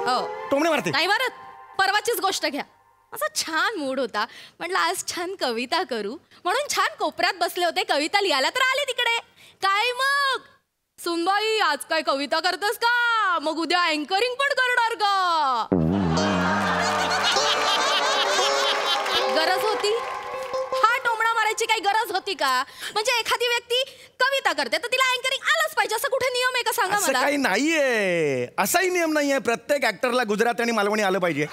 टोमणे मारते नाही मारत. परवाचीच गोष्ट घ्या. असा छान मूड होता, म्हटलं आज छान कविता करू म्हणून छान कोपऱ्यात बसले होते. कविता लिहायला तर आले तिकडे. काय मग सुनबाई, आज काय कविता करतेस का? मग उद्या अँकरिंग पण करणार का? गरज होती? हा टोमणा मारायची काही गरज होती का? म्हणजे एखादी व्यक्ती कविता करते तर तिला अँकरिंग आलंच पाहिजे असं कुठे नियम आहे का? सांगा मला. असं काही नाहीये. असाही नियम नाहीये प्रत्येक ऍक्टरला गुजराती आणि मालवणी आलं पाहिजे.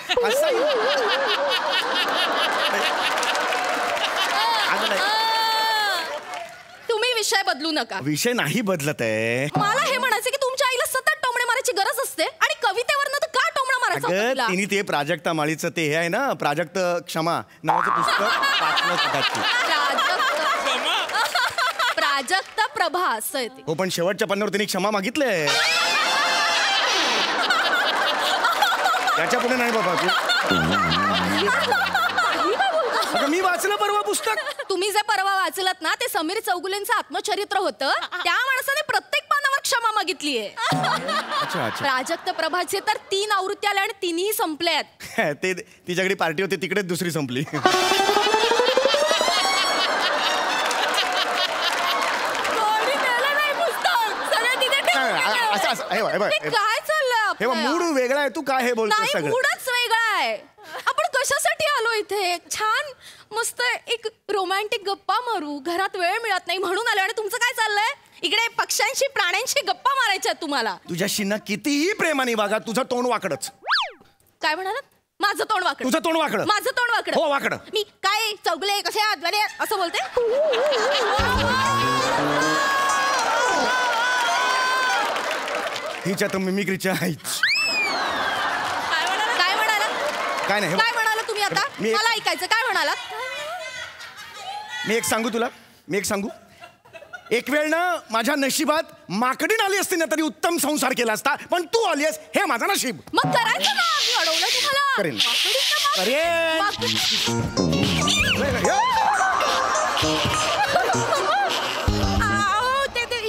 तुम्ही विषय बदलू नका. विषय नाही बदलत आहे. मला हे म्हणायचं की तुमच्या आईला सतत टोमणे मारायची गरज असते आणि कवितेवरनं तर का टोमणा मारायचा होता तिला? तिने ते प्राजक्ता माळीचं ते हे आहे ना, प्राजक्त क्षमा नावाचं पुस्तक वाचलं. प्राजक्त प्रभा असं आहे ते. हो, पण शेवटच्या पानावर तिने क्षमा मागितले. त्याच्या पुढे नाही बाबा. मी वाचलं परवा पुस्तक. तुम्ही जे परवा वाचलत ना, ते समीर चौगुलेंचं आत्मचरित्र होतं. त्या माणसाने प्रत्येक पानावर क्षमा मागितलीये. प्राजक्त प्रभाचे तर 3 आवृत्ती आल्या आणि 3ही संपल्यात. ते तिच्याकडे पार्टी होती, तिकडेच दुसरी संपली. काय चाललंय? मूड वेगळा आहे. तू काय हे बोलतोय? सगळं मूडच वेगळा आहे. आपण कशासाठी आलो इथे? छान मस्त एक रोमॅन्टिक गप्पा मारू. घरात वेळ मिळत नाही म्हणून आलो. आणि तुमचं काय चाललंय? इकडे पक्ष्यांशी प्राण्यांशी गप्पा मारायच्या तुम्हाला. तुझ्याशी ना कितीही प्रेमाने वागा, तुझं तोंड वाकडच. काय म्हणालात? माझं तोंड वाकड? तुझं तोंड वाकड. माझं तोंड वाकड? हो, वाकड. मी काय चौगुले कसे आदवाले असं बोलते? हिच्या तर मिमिक्रीच्या आहेत. काय म्हणाला? काय नाही. काय म्हणाला तुम्ही आता? मला ऐकायचं. काय म्हणाला? मी एक सांगू तुला, एक वेळ ना माझ्या नशिबात माकडीन आली असती ना तरी उत्तम संसार केला असता, पण तू आलीस हे माझं नशीब. मग करायचं ना. अडवलं तुम्हाला. करेन.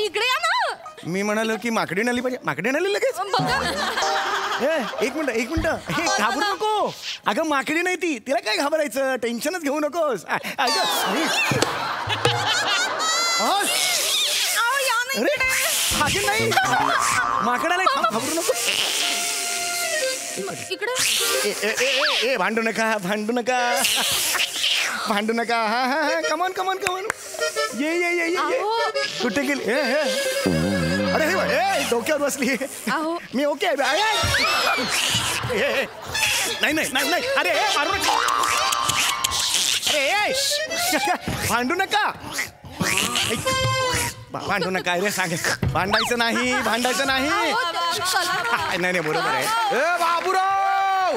इकडे या ना. मी म्हणालो की माकडीन आली पाहिजे. माकडीन आली लगेच. एक मिनिट. हे घाबरू नको. अगं माकडी नाही ती, तिला काय घाबरायचं? टेन्शनच घेऊ नकोस. नाही माकडाला घाबरू नको. ए भांडू नका. हा कमॉन. ये कुठे गेली? अरे डोक्यावर बसली. मी ओके. नाही नाही नाही नाही अरे मारू नका अरे भांडू नका भांडू नका रे सांग भांडायचं नाही भांडायचं नाही नाही नाही बरोबर आहे ए बाबूराव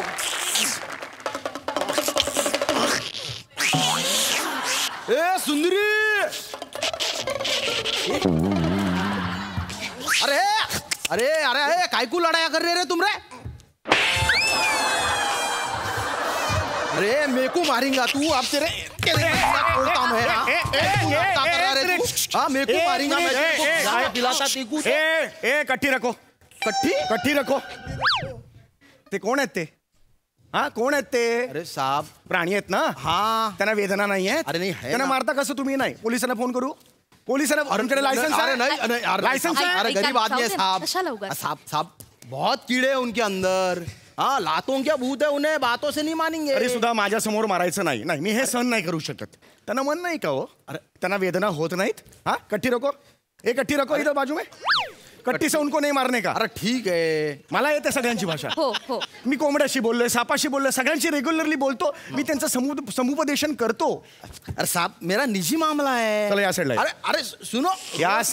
ए सुंदरी अरे अरे अरे अरे काय को लड़ाया कर रहे रे तुम रे अरे मेरे को मारेगा तू अब तेरे काम है हाँ मेरे को मारेगा मैं पिलाता तीकू ए कट्टी रखो कट्टी रखो ते कोण आहेत ते हा कोण आहेत ते अरे साहब प्राणी आहेत ना हा त्यांना वेदना नाही आहेत अरे नहीं है त्यांना मारता कसं तुम्ही नाही पोलिसांना फोन करू पोलिसांना तुमच्याकडे लायसन्स अरे नहीं लायसन्स अरे गरीब आदमी है साहब साहब बहुत कीड़े हैं उनके अंदर हाँ लातों क्या भूत है उन्हें बातों से नहीं मानेंगे अरे सुद्धा माझ्या समोर मारायचं नाही नाही मी हे सहन नाही करू शकत त्यांना मन नाही का हो अरे त्यांना वेदना होत नाहीत हा कट्टी रखो एक कट्टी रखो इधर बाजू में कट्टी से उनको नहीं मारने का अरे ठीक आहे मला येते सगळ्यांची भाषा हो हो मी कोंबड्याशी बोललोय सापाशी बोललोय सगळ्यांशी रेग्युलरली बोलतो मी त्यांचं समुपदेशन करतो अरे साहब मेरा निजी मामला है चला या साईडला अरे अरे सुनो या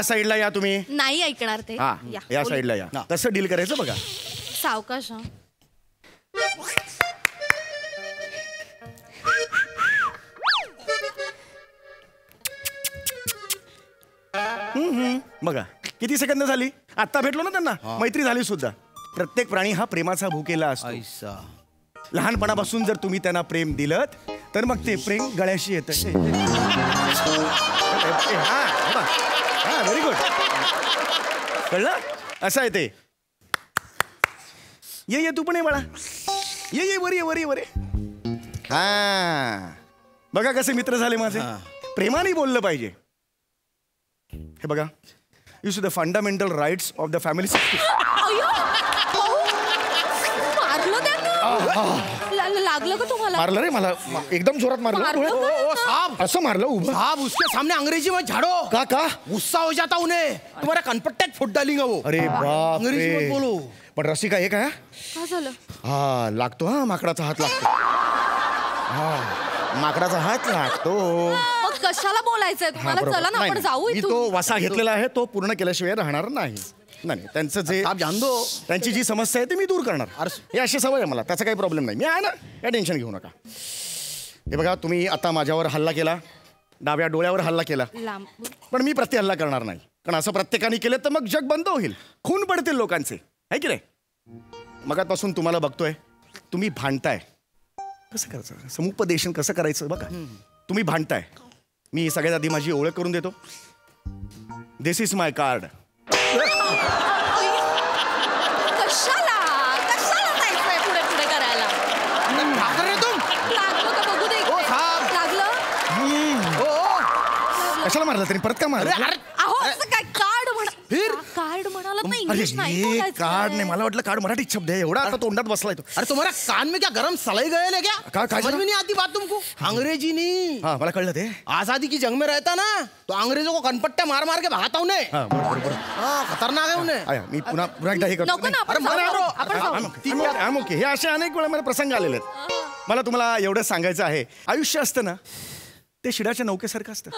साईडला या तुम्ही नाही ऐकणार ते हा या साईडला या कसं डील करायचं बघा सावकाश बघा किती सेकंद झाली आता भेटलो ना त्यांना मैत्री झाली सुद्धा प्रत्येक प्राणी हा प्रेमाचा भुकेला असतो लहानपणापासून जर तुम्ही त्यांना प्रेम दिलं तर मग ते प्रेम गळ्याशी येतं हा व्हेरी गुड कळलं असं आहे ते ये तू पण ये बाळा ये वर हा बघा कसे मित्र झाले माझे प्रेमाने बोललं पाहिजे हे बघा you see the fundamental rights of the family लागलं का तुम्हाला मारलं रे मला एकदम जोरात मारलं साहब असं मारलं उभं साहब उसके सामने अंग्रेजी में झाड़ो का गुस्सा हो जाता उन्हें तुम्हारा कनपट्टे फुट डालेंगे वो अरे बाप अंग्रेजी में बोलो पण रसिका हे काय काय झालं हा लागतो हा माकडाचा हात लागतो हा माकडाचा हात लागतो मग कशाला बोलायचंय तुम्हाला चला ना आपण जाऊ मी तो वसा घेतलेला आहे तो पूर्ण केल्याशिवाय राहणार नाही नाही त्यांचं जे त्यांची जी समस्या आहे ती मी दूर करणार हे अशी सवय आहे मला त्याचा काही प्रॉब्लेम नाही मी आहे ना काय टेन्शन घेऊ नका हे बघा तुम्ही आता माझ्यावर हल्ला केला डाव्या डोळ्यावर हल्ला केला पण मी प्रत्यहल्ला करणार नाही कारण असं प्रत्येकाने केलं तर मग जग बंद होईल खून पडतील लोकांचे आहे की नाही मगापासून तुम्हाला बघतोय तुम्ही भांडताय कसं करायचं समुपदेशन कसं करायचं बघा तुम्ही भांडताय मी सगळ्यात आधी माझी ओळख करून देतो दिस इज माय कार्ड कशाला जायचंय पुढे करायला लागलं का बघू दे लागलं कशाला मारलं तरी परत का मारलं अहो असं काय कार्ड म्हणाला ना इंग्लिश नाही कार्ड नाही मला वाटलं कार्ड मराठी शब्द है एवढा आता तोंडात बसलाय तो अरे तुम्हारा कान में क्या गरम सलाई गए क्या समझ में नहीं आती बात तुमको अंग्रेजी नहीं हाँ मला कळलं ते आजादी की जंग में रहता ना तो अंग्रेजों को कनपट्टे मार मार के भगाता उन्हें खतरनाक है उन्हें मी पुन्हा एकदा हे करतो ओके हे असे अनेक वेळा मला प्रसंग आलेले आहेत मला तुम्हाला एवढं सांगायचं आहे आयुष्य असतं ना ते शिडाच्या नौकेसारखं असतं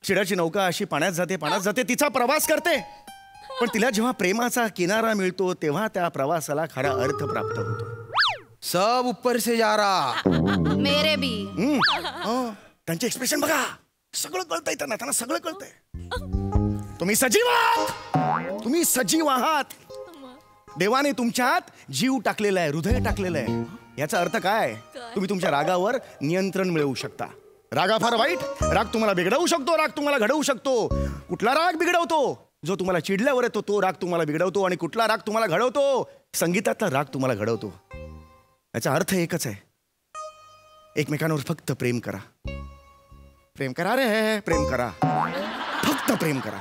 शिडाची नौका अशी पाण्यात जाते तिचा प्रवास करते पण तिला जेव्हा प्रेमाचा किनारा मिळतो तेव्हा त्या प्रवासाला खरा अर्थ प्राप्त होतो सब ऊपर से जा रहा मेरे भी त्यांचे एक्सप्रेशन बघा सगळं कळतंय त्यांना सगळं कळतंय तुम्ही सजीव आहात देवाने तुमच्यात जीव टाकलेला आहे हृदय टाकलेलं आहे याचा अर्थ काय तुम्ही तुमच्या रागावर नियंत्रण मिळवू शकता रागा फार वाईट राग तुम्हाला बिघडवू शकतो राग तुम्हाला घडवू शकतो कुठला राग बिघडवतो जो तुम्हाला चिडल्यावर येतो तो राग तुम्हाला बिघडवतो आणि कुठला राग तुम्हाला घडवतो संगीतातला राग तुम्हाला घडवतो याचा अर्थ एकच आहे एकमेकांवर फक्त प्रेम करा रे प्रेम करा फक्त प्रेम करा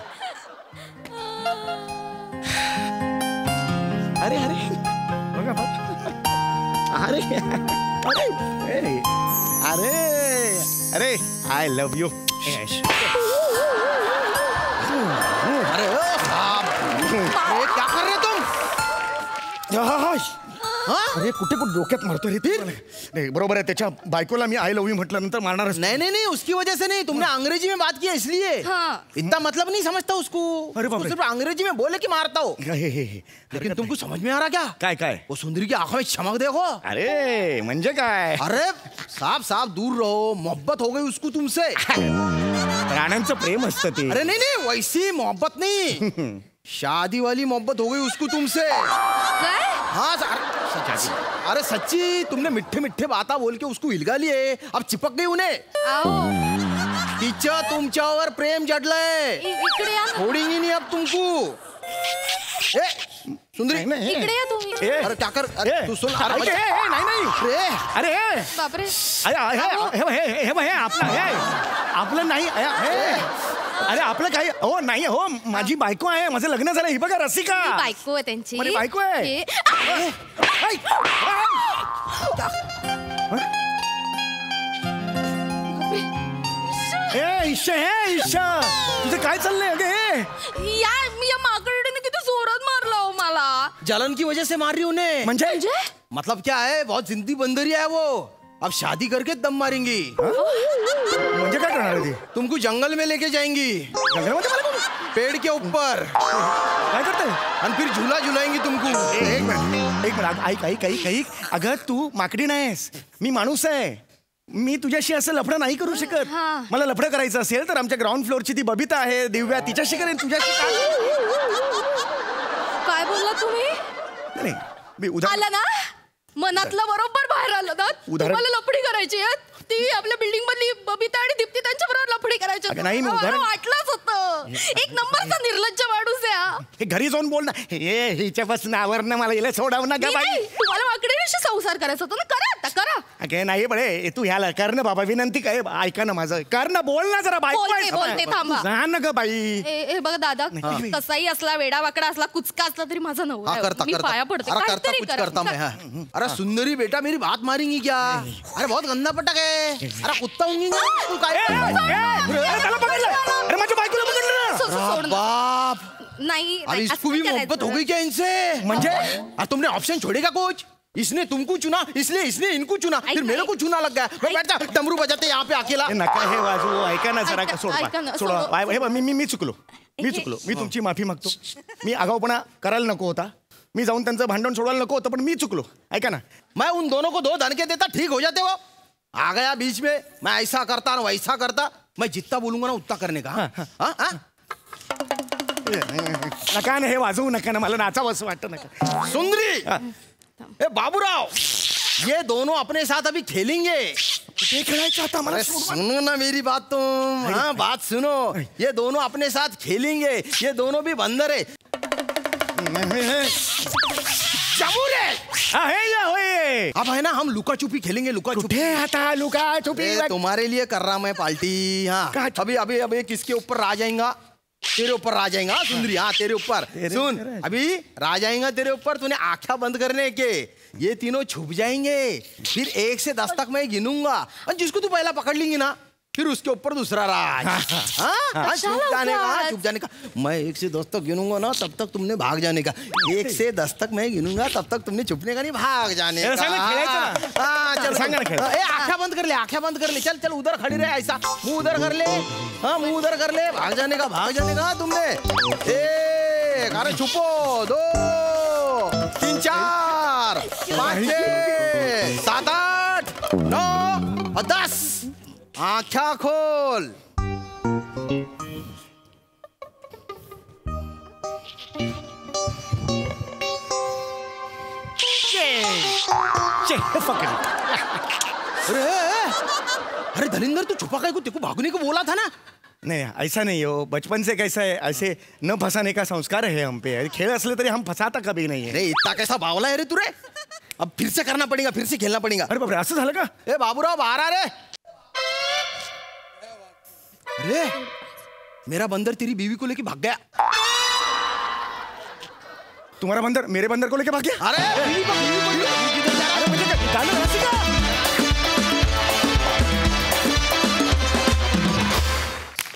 अरे बघा अरे अरे अरे अरे आय लव यू अरे क्या कर रहे तुम अरे कुठे कुठे डोक्यात मारतो रे नहीं बरोबर है त्याच्या बायकोला मी आय लव यू म्हटलं नंतर मारणारच. नहीं उसकी वजह से नहीं, तुमने अंग्रेजी में बात किया इसलिए. इतना मतलब नहीं समझता उसको. अरे बाप रे. सिर्फ अंग्रेजी में बोले कि मारता हो. लेकिन तुमको समझ में आ रहा क्या? काय वो सुंदरी की आंखों में चमक देखो. अरे म्हणजे काय? अरे साफ दूर रहो, मोहब्बत हो गई उसको तुमसे. प्राण्यांचं प्रेम असतं ते. अरे नहीं वैसी मोहब्बत नहीं, शादी वाली मोहब्बत हो गई उसको तुमसे. हाँ अरे सच्ची, तुमने मिठ्ठे मिठ्ठे बाता बोल के उसको हिलगा लिए, अब चिपक गई उन्हें. तिच्या तुमच्यावर प्रेम जडलंय, छोडेंगी नहीं अब तुमको. सुंदरी इकडे या तुम्ही. अरे क्या कर, अरे तू सुन. नाही अरे बापरे. हे आपलं नाही. अरे आपलं काही हो नाही हो, माझी बायको आहे, माझं लग्न झालं. ही बघा रसिका बायको आहे त्यांची. माझी बायको आहे. ईशा तुझं काय चाललंय अगे? या माकडीने किती जोरात मारला हो मला. जलन की वजह से मार रही उन्हें. म्हणजे मतलब क्या है, बहुत जिंदी बंदरी है वो. अब शादी करके दम मारेंगी. म्हणजे काय करणार ती? तुमको जंगल में लेके जाएंगी, पेड़ के ऊपर. काय करते? और फिर झूला झुलाएंगी तुमको. एक मिनिट ऐक. अगं तू माकडी नाहीस, मी माणूस आहे. मी तुझ्याशी असं लफडं नाही करू शकत. मला लफडं करायचं असेल तर आमच्या ग्राउंड फ्लोअरची ती बबिता आहे, दिव्या, तिच्याशी करेन. तुझ्याशी काय बोलला तुम्ही? नाही मी उदाहरण आला ना, मनातलं बरोबर बाहेर आलं ना. तुम्हाला लफडी करायची आहे, ती आपल्या बिल्डिंग मधली बबिता आणि दीप्ती त्यांच्या बरोबर लफडी करायची. नाही मी उदाहरण वाटलंच होतं. एक नंबरचा निर्लज्ज माणूस आहे. हे घरी जाऊन बोल ना. हे हिच्यापासून आवरणं मला याला सोडावं ना. तुम्हाला माकडीशी संसार करायचा होता ना, करा आता करा. अगे नाही बळे, तू ह्याला कर ना बाबा, विनंती काय. ऐका ना माझं, कर ना, बोल ना जरा. बोलते थांबा. जा ना ग बाई. हे बघा दादा, कसाही असला, वेडा वाकडा असला, कुचका असला तरी माझा नवरा. मी पाया पडते. करता मैं. अरे सुंदरी बेटा, मेरी बात मारेंगी क्या? अरे बहुत गंदा पटक है. अरे कुत्ता होंगी ना तू. काय अरे माझ्या बायकोला पकडलं. बाप नहीं, अरे इसको भी मोहब्बत हो गई क्या इनसे? म्हणजे अरे तुमने ऑप्शन छोड़ेगा कुछ? इसने तुमको चुना, इसलिए इसने इनको चुना, फिर मेरे को चुना लग गया. बैठ जा, डमरू बजाते यहाँ पे अकेला. नका हे वाजू. ऐका ना जरा. सोडा. मी चुकलो. मी तुमची माफी मागतो. मी आगाऊपणा करायला नको होता. मी जाऊन त्यांचं भांडण सोडवायला नको होतं, पण मी चुकलो. ऐका ना, मैं उन दोनों को 2 दणके देता, ठीक हो जाते वो. आ गया बीच में, मैं ऐसा करता वैसा करता. मैं जितना बोलूंगा ना उतना करने का. नका ना हे वाजवू नका ना, मला नाचावं असं वाटतं. नका. सुंदरी, ए बाबूराव, ये दोनों अपने साथ अभी खेलेंगे. सुनो ना मेरी बात तुम. हाँ बात सुनो. ये दोनों अपने साथ खेलेंगे. ये दोनों भी बंदर है. अब है ना, हम लुका छुपी खेलेंगे. लुका छुपी तुम्हारे लिए कर रहा मैं पार्टी. हाँ अभी किसके ऊपर आ जाएगा? तेरे ऊपर आ जाएगा सुंदरी. हाँ तेरे ऊपर. सुन, अभी आ जाएगा तेरे ऊपर. तूने आँखें बंद करने के, ये तीनों छुप जाएंगे. फिर 1 से 10 तक मैं गिनूंगा, और जिसको तू पहला पकड़ लेंगी ना, फिर उसके ऊपर दूसरा राज. छुप जाने का. मैं 1 से 10 तक गिनूंगा ना, तब तक तुमने भाग जाने का. 1 से 10 तक मैं गिनूंगा, तब तक तुमने छुपने का नहीं, भाग जाने का. चल आँखें बंद कर ले, आँखें बंद कर ले. चल उधर खड़ी रहे, ऐसा मुंह उधर कर ले. हाँ मुंह उधर कर ले. भाग जाने का तुमने. 1, अरे छुपो. 2, 3, 4, 5, 6, 7, 8, 9 और 10. आँखा खोल. अरे धलिंदर, तू छुपा काय को? तेको भागने को बोला था ना. नहीं ऐसा नहीं हो, बचपन से कैसा है, ऐसे न फंसाने का संस्कार है हम पे. खेल असले तरी हम फंसाता कभी नहीं है. अरे इतना कैसा बावला है रे तू रे. अब फिर से करना पड़ेगा, फिर से खेलना पड़ेगा. अरे बाप रे, असं झालं का? ए बाबूराव बाहर आ रे. अरे मेरा बंदर तेरी बीवी को लेके भाग गया. तुम्हारा बंदर मेरे बंदर को लेके भाग गया? अरे बीवी को अरे मुझे गाना रसिका.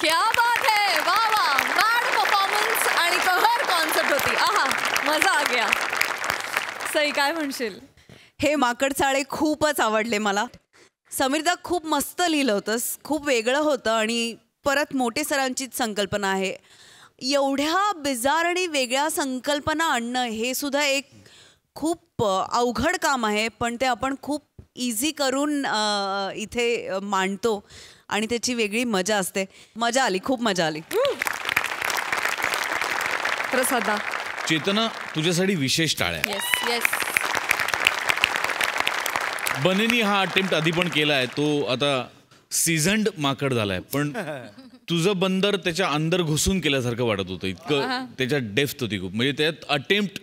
क्या बात है. वा वा, मॅड परफॉर्मन्स आणि कहर कॉन्सेप्ट होती. आहा, मजा आ गया. सई काय म्हणशील? हे माकडचाळे खूपच आवडले मला. समीरदा खूप मस्त लिहिलं होतंस, खूप वेगळं होतं आणि परत मोठे सरांचीच संकल्पना आहे. एवढ्या बिजार आणि वेगळ्या संकल्पना आणणं हे सुद्धा एक खूप अवघड काम आहे, पण ते आपण खूप इझी करून इथे मांडतो आणि त्याची वेगळी मजा असते. मजा आली, खूप मजा आली. प्रसादा. चेतना, तुझ्यासाठी विशेष टाळ्या. Yes yes. बनेनी हा अटेम्प्ट आधी पण केलाय, तो आता सीझन्ड माकड झालाय, पण तुझं बंदर त्याच्या अंदर घुसून केल्यासारखं वाटत होतं. इतकं त्याच्यात डेप्थ होती खूप. म्हणजे त्यात अटेम्प्ट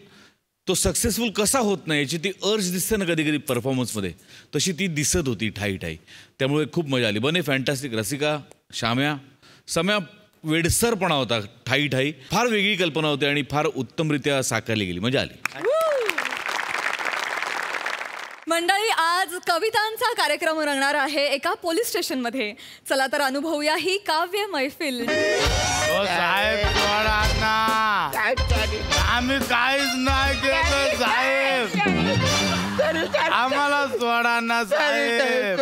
तो सक्सेसफुल कसा होत नाही याची ती अर्ज दिसते ना कधी कधी परफॉर्मन्समध्ये, तशी ती दिसत होती ठाई ठाई. त्यामुळे खूप मजा आली. बने फॅन्टॅस्टिक. रसिका, सम्या वेडसरपणा होता ठाई ठाई. फार वेगळी कल्पना होती आणि फार उत्तमरित्या साकारली गेली. मजा आली. मंडळी, आज कवितांचा कार्यक्रम रंगणार आहे एका पोलीस स्टेशनमध्ये. चला तर अनुभवूया ही काव्य मैफिल. साहेब सोडा ना, आम्ही काहीच नाही केलं साहेब, आम्हाला सोडा ना साहेब.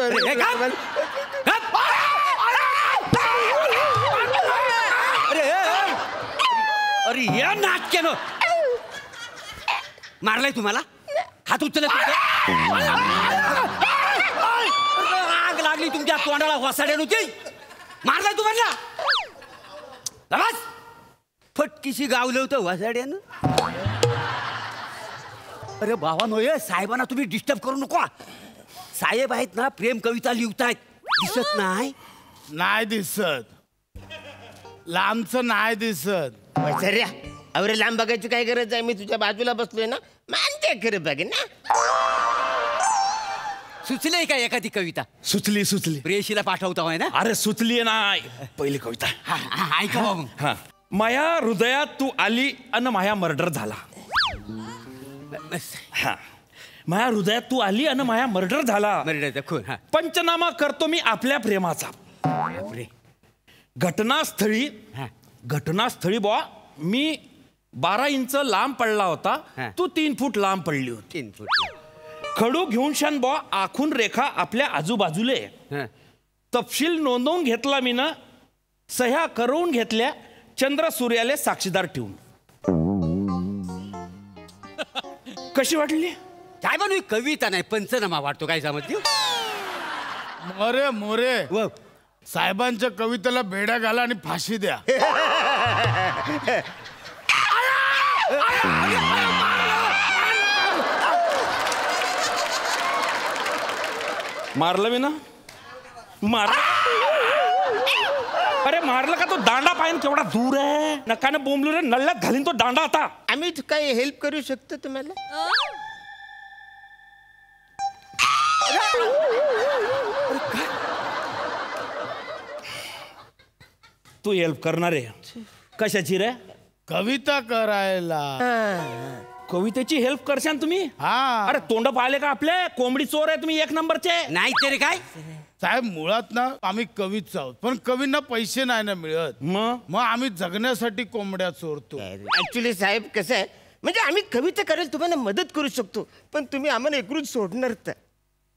अरे या नाटक्यानं मारलाय तुम्हाला? हात उचलत आग लागली तुमच्या तोंडाला वासाड्या नव्हती. मारलाय तुम्हाला? फटकीशी गावलं होतं वासाड्यानं. अरे बाबा नोय, साहेबांना तुम्ही डिस्टर्ब करू नको. साहेब आहेत ना, प्रेम कविता लिहतायत. दिसत नाही? नाही दिसत, लांबचं नाही दिसत. वैसर्या, अरे लांब बघायची काय गरज आहे? मी तुझ्या बाजूला बसलोय ना, मानते खरं बघ ना. सुचली का एखादी कविता? सुचली प्रेयशीला पाठवता ना? अरे सुचली नाही. पहिली कविता ऐका बाबू. हा. माया हृदयात तू आली अन माया मर्डर झाला. हा. माया हृदयात तू आली अन माया मर्डर झाला. पंचनामा करतो मी आपल्या प्रेमाचा. घटनास्थळी बुवा मी 12 इंच लांब पडला होता, तू 3 फूट लांब पडली होती. 3 फूट. खडू घेऊन शान बुवा आखून रेखा आपल्या आजूबाजूले. तपशील नोंदवून घेतला मी ना, सह्या करून घेतल्या चंद्र सूर्याले साक्षीदार ठेवून. कशी वाटली? काय म्हणू, कविता नाही पंचनामा वाटतो. काय समजली? मोरे साहेबांच्या कवितेला बेड्या घाला आणि फाशी द्या. मारलं मी ना, अरे मारलं का? तो दांडा पाहिन केवढा दूर आहे. नकाने बोंबलू रे, नळ्यात घालीन तो दांडा आता. आम्ही काही हेल्प करू शकतो तुम्हाला? तू हेल्प करणार आहे? कशाची रे? कविता करायला. कवितेची हेल्प करशान तुम्ही? हा. अरे तोंड पाहिले का आपले? कोंबडी चोर आहे तुम्ही 1 नंबरचे. नाही तरी काय साहेब, मुळात ना आम्ही कवीच आहोत, पण कवींना पैसे नाही ना मिळत. मग आम्ही जगण्यासाठी कोंबड्या चोरतो. ऍक्च्युली साहेब कसं आहे, म्हणजे आम्ही कविता करायला तुम्हाला मदत करू शकतो, पण तुम्ही आम्हाला एकरूच सोडणार तर.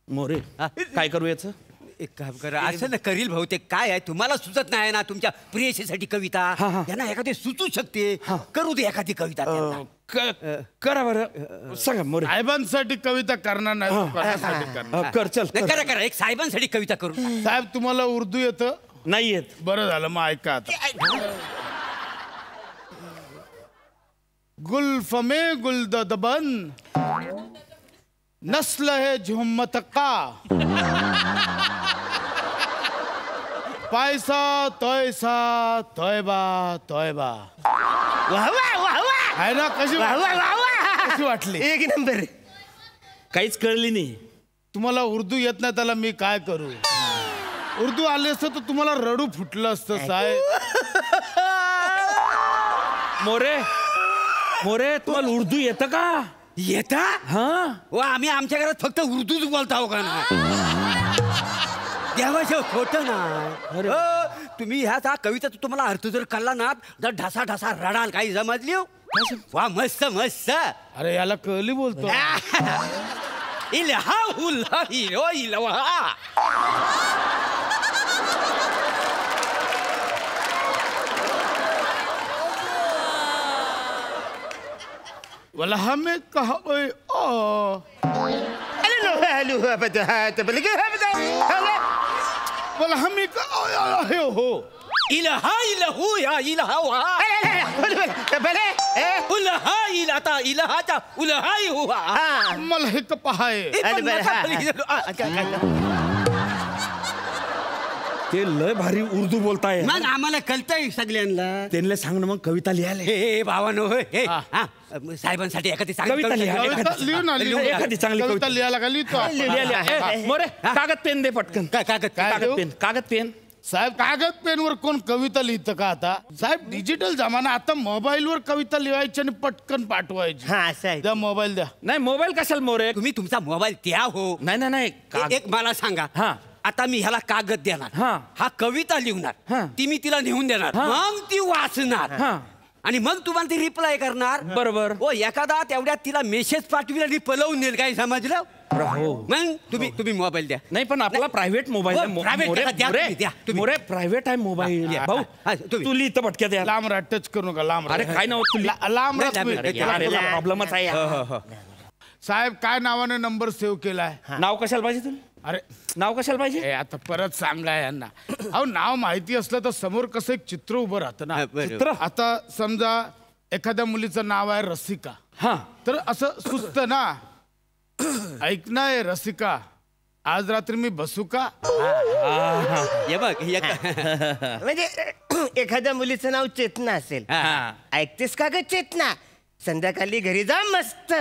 मोरे काय करू याचं? एक काम करा, असं ना करील बहुतेक. काय आहे, तुम्हाला सुचत नाही ना तुमच्या प्रियशीसाठी कविता? यांना एखादी सुचू शकते. करू दे एखादी कविता. करा बरं, सांगा मोरे. साहेबांसाठी कविता करणार नाही. कर चल. करा करा, एक साहेबांसाठी कविता करू. साहेब, तुम्हाला उर्दू येतं? नाही येत. बरं झालं, मग ऐका आता. गुल्फमे गुलदबन नस्ल है झुम्मत का, पैसा तैसा तैबा तैबा. वाह वाह वाह वाह. आहे ना? कशी कशी वाटली? एक नंबर. काहीच कळली नाही. तुम्हाला उर्दू येत नाही, त्याला मी काय करू? उर्दू आले असतं तर तुम्हाला रडू फुटलं असतं साहेब. मोरे तुम्हाला उर्दू येतं का? येता? हा. व आम्ही आमच्या घरात फक्त उर्दूच बोलता का ना? देवाचं खोटं ना. तुम्ही ह्या कविता तुम्हाला अर्थ जर कळला ना, तर ढसा ढसा रडाल. काही समजली? वा मस्त मस्त. अरे याला कळली बोलतो. इलहा उल्हा हिरो इलवा. वाला हमें कहा ओए ओ वाला हमें कहा हो इलहा इलहू या इलहा वा. उलहा इलाता इलहाचा उलहाई हुआ. मला हे पहाय. ते लय भारी उर्दू बोलताय. मग आम्हाला कळतंय सगळ्यांना. त्यांना सांग ना मग कविता लिहायला. हे भावानो हे साहेबांसाठी एखादी कविता एखादी चांगली कविता लिहायला का लिहितो. मोरे कागद पेन दे पटकन. कागद पेन. साहेब कागद पेनवर कोण कविता लिहितं का आता. साहेब डिजिटल जमाना. आता मोबाईलवर कविता लिहायची आणि पटकन पाठवायची. द्या मोबाईल द्या. नाही मोबाईल कशाला मोरे. तुम्ही तुमचा मोबाईल द्या हो. नाही एक मला सांगा. आता मी ह्याला कागद देणार. हा कविता लिहणार. ती मी तिला नेऊन देणार. मग ती वाचणार. आणि मग तुम्हाला ती रिप्लाय करणार. बरोबर. हो एखादा तेवढ्यात तिला मेसेज पाठविला आणि पळवून नेल. काय समजलं. मग तुम्ही मोबाईल द्या. नाही पण आपला प्रायव्हेट मोबाईल प्रायव्हेट आहे मोबाईल. भाऊ तू लिहितं पटक्यात या. लांब राहा. टच करू नका. लांब. अरे काय नाव तू लांब. प्रॉब्लेमच आहे. साहेब काय नावाने नंबर सेव्ह केलाय. नाव कशाला पाहिजे तुला. अरे नाव कशाला पाहिजे. आता परत सांगा यांना. अहो नाव माहिती असलं तर समोर कसं एक चित्र उभं राहतं ना. चित्र. आता समजा एखाद्या मुलीचं नाव आहे रसिका. तर असं सुचत ना. ऐकणार रसिका आज रात्री मी बसू का. म्हणजे एखाद्या मुलीचं नाव चेतना असेल. ऐकतेस का ग चेतना. संध्याकाळी घरी जा मस्त.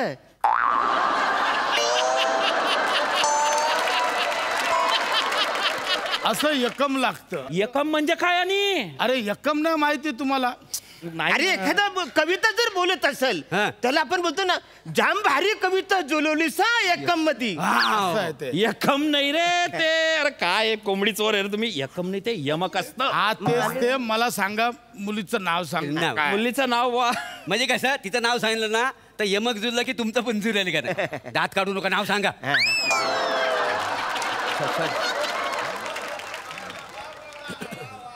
असं यकम लागतं. यकम म्हणजे काय. आणि अरे यकम नाही माहिती तुम्हाला. अरे एखादा कविता जर बोलत असेल त्याला आपण बोलतो ना जाम भारी कविता जोलवली सा यकम मध्ये. यकम नाही रे ते. अरे काय कोंबडी चोर आहे रे तुम्ही. यकम नाही ते यमक असतं. ते मला सांगा मुलीचं नाव सांग. मुलीचं नाव वा. म्हणजे कसं तिचं नाव सांगितलं ना तर यमक जुळलं की तुमचं पण जुळेल का. दात काढू नका. नाव सांगा.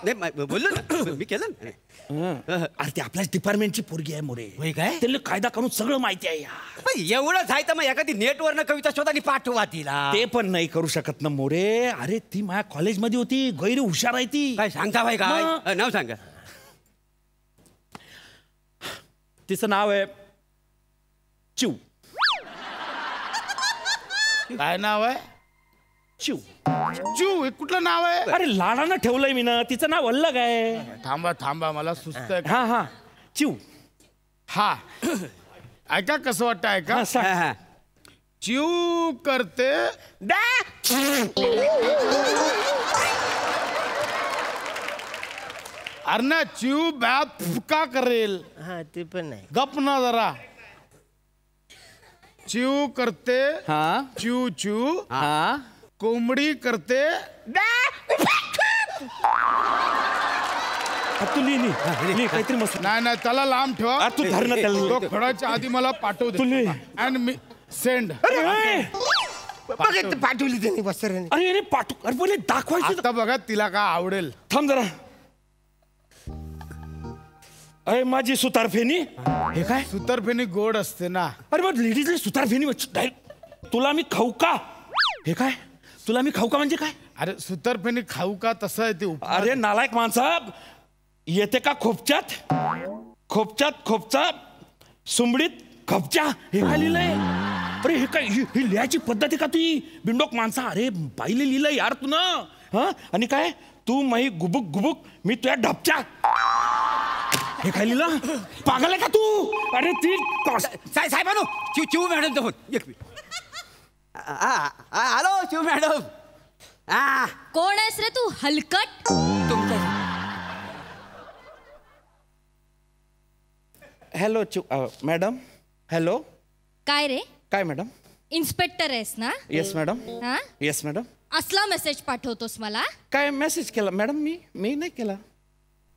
नाही बोललो ना मी केलं. अरे ते आपल्याच डिपार्टमेंटची पोरगी आहे मोरे. काय त्याला कायदा कानून सगळं माहिती आहे. एवढंच आहे तर मग एखादी नेटवरनं कविता शोधा आणि पाठवा तिला. ते पण नाही करू शकत ना मोरे. अरे ती माझ्या कॉलेजमध्ये होती. गैरी हुशार आहे ती. काय सांगता भाई. काय नाव सांगा. तिचं नाव आहे चिव. काय नाव आहे. चिव. चिव हे कुठलं नाव आहे. अरे लाडानं ठेवलंय मी ना. तिचं नाव अलग आहे. थांबा मला सुस्त आहे. हा चिव. हा ऐका कसं वाटतं ऐका. चिव करते अरे ना चिव बॅप फुका करेल. ते पण नाही. गप ना जरा. चिव करते चिव चिव. कोंबडी करते तू लिही काहीतरी मस्त. नाही त्याला लांब ठेवा. तू धर ना त्याला. तो खोडाच्या आधी मला पाठव दे. And me send. पाठवली त्यांनी वस्त्राने. अरे पाठव. अरे बोले दाखवायचं. आता बघा तिला का आवडेल. थांब जरा. अरे माझी सुतारफेनी. हे काय. सुतारफेनी गोड असते ना. अरे मग लेडीजला सुतारफेनी. तुला मी खाऊ का. हे काय. तुला मी खाऊ का म्हणजे काय. अरे सुतारफेनी खाऊ का तसं आहे ते. अरे नालायक माणसा. येते का खोपच्यात. खोपचा सुंबडीत खपच्या. हे काय लिहिलंय. अरे हे काय ही लिहायची पद्धत आहे का तुझी बिंडोक माणसा. अरे बाईले लिहिलंय यार तू ना. आणि काय तू माही गुबुक मी तुझ्या ढपच्या. हे काय लिहिलं. पागल आहे का तू. अरे ती साहेबानो चिव मॅडम फोन. एक मिनिट. Hello Shiv madam. कोण आहेस रे तू हलकट. Hello madam. हॅलो. काय रे. काय मॅडम? इन्स्पेक्टर आहेस ना? Yes madam. हा? Yes madam. असला मेसेज पाठवतोस मला? काय मेसेज केला मॅडम? मी नाही केला.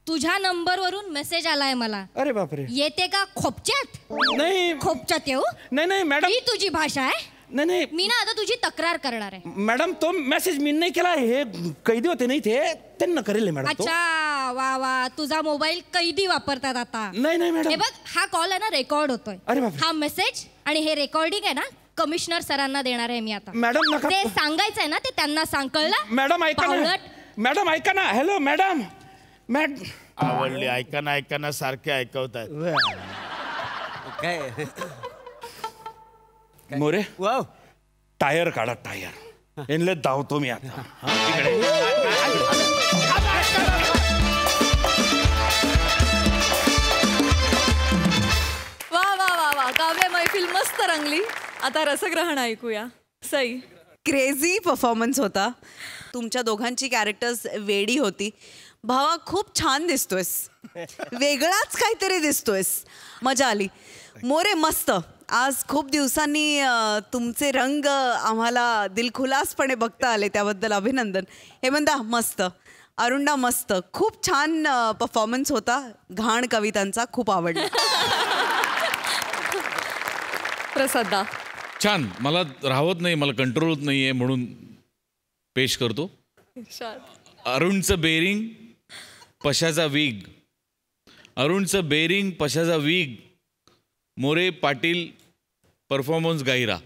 तुझ्या नंबरवरून मेसेज आलाय मला. अरे बापरे. येते का खोपच्यात? नाही. खोपच्यात येऊ? नाही मॅडम. ही तुझी भाषा आहे? नाही मी ना आता तुझी तक्रार करणार आहे. मॅडम तो मेसेज मी नाही केला. हे कैदी होते नाही ते त्यांना करेल मॅडम. अच्छा वा वा. तुझा मोबाईल कैदी वापरतात आता. नाही मॅडम. हे बघ हा कॉल आहे ना रेकॉर्ड होतोय. अरे बापरे. हा मेसेज आणि हे रेकॉर्डिंग आहे ना कमिशनर सरांना देणार आहे मी आता. मॅडम नका. ते सांगायचंय ना ते त्यांना सांग. कळलं? मॅडम ऐका ना. मॅडम ऐका ना. Hello madam. आवडली. ऐका ना सारखे ऐकवतात. काय मोरे टायर काढा टायर. यांना धावतो मी आता. इकडे वा वा वा वा. काव्य मैफिल मस्त रंगली. आता रसग्रहण ऐकूया. सई. क्रेझी परफॉर्मन्स होता. तुमच्या दोघांची कॅरेक्टर्स वेडी होती. भावा खूप छान दिसतोयस. वेगळाच काहीतरी दिसतोयस. मजा आली. मोरे मस्त. आज खूप दिवसांनी तुमचे रंग आम्हाला दिलखुलासपणे बघता आले त्याबद्दल अभिनंदन. हेमंता मस्त. अरुणा मस्त. खूप छान परफॉर्मन्स होता. घाण कवितांचा खूप आवडला. प्रसादा. छान. मला राहवत नाही, मला कंट्रोल होत नाहीये म्हणून पेश करतो. अरुणचं बेरिंग पशाचा वीग. अरुणचं बेरिंग पशाचा वीग. मोरे पाटील परफॉर्मन्स गाईरा.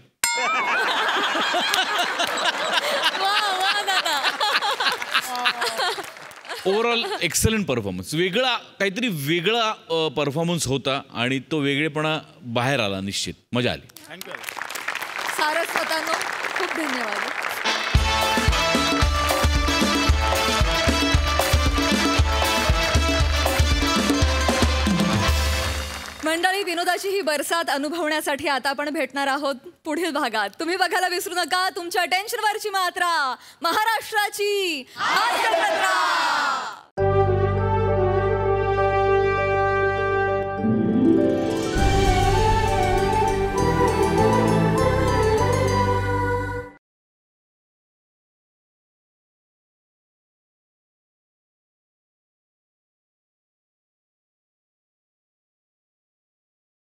Overall excellent performance. वेगळा काहीतरी वेगळा परफॉर्मन्स होता आणि तो वेगळेपणा बाहेर आला. निश्चित मजा आली. सारस्वतांनो खूप धन्यवाद. मंडळी विनोदाची ही बरसात अनुभवण्यासाठी आता आपण भेटणार आहोत पुढील भागात. तुम्ही बघायला विसरू नका तुमच्या टेन्शनवरची मात्रा महाराष्ट्राची हास्यजत्रा.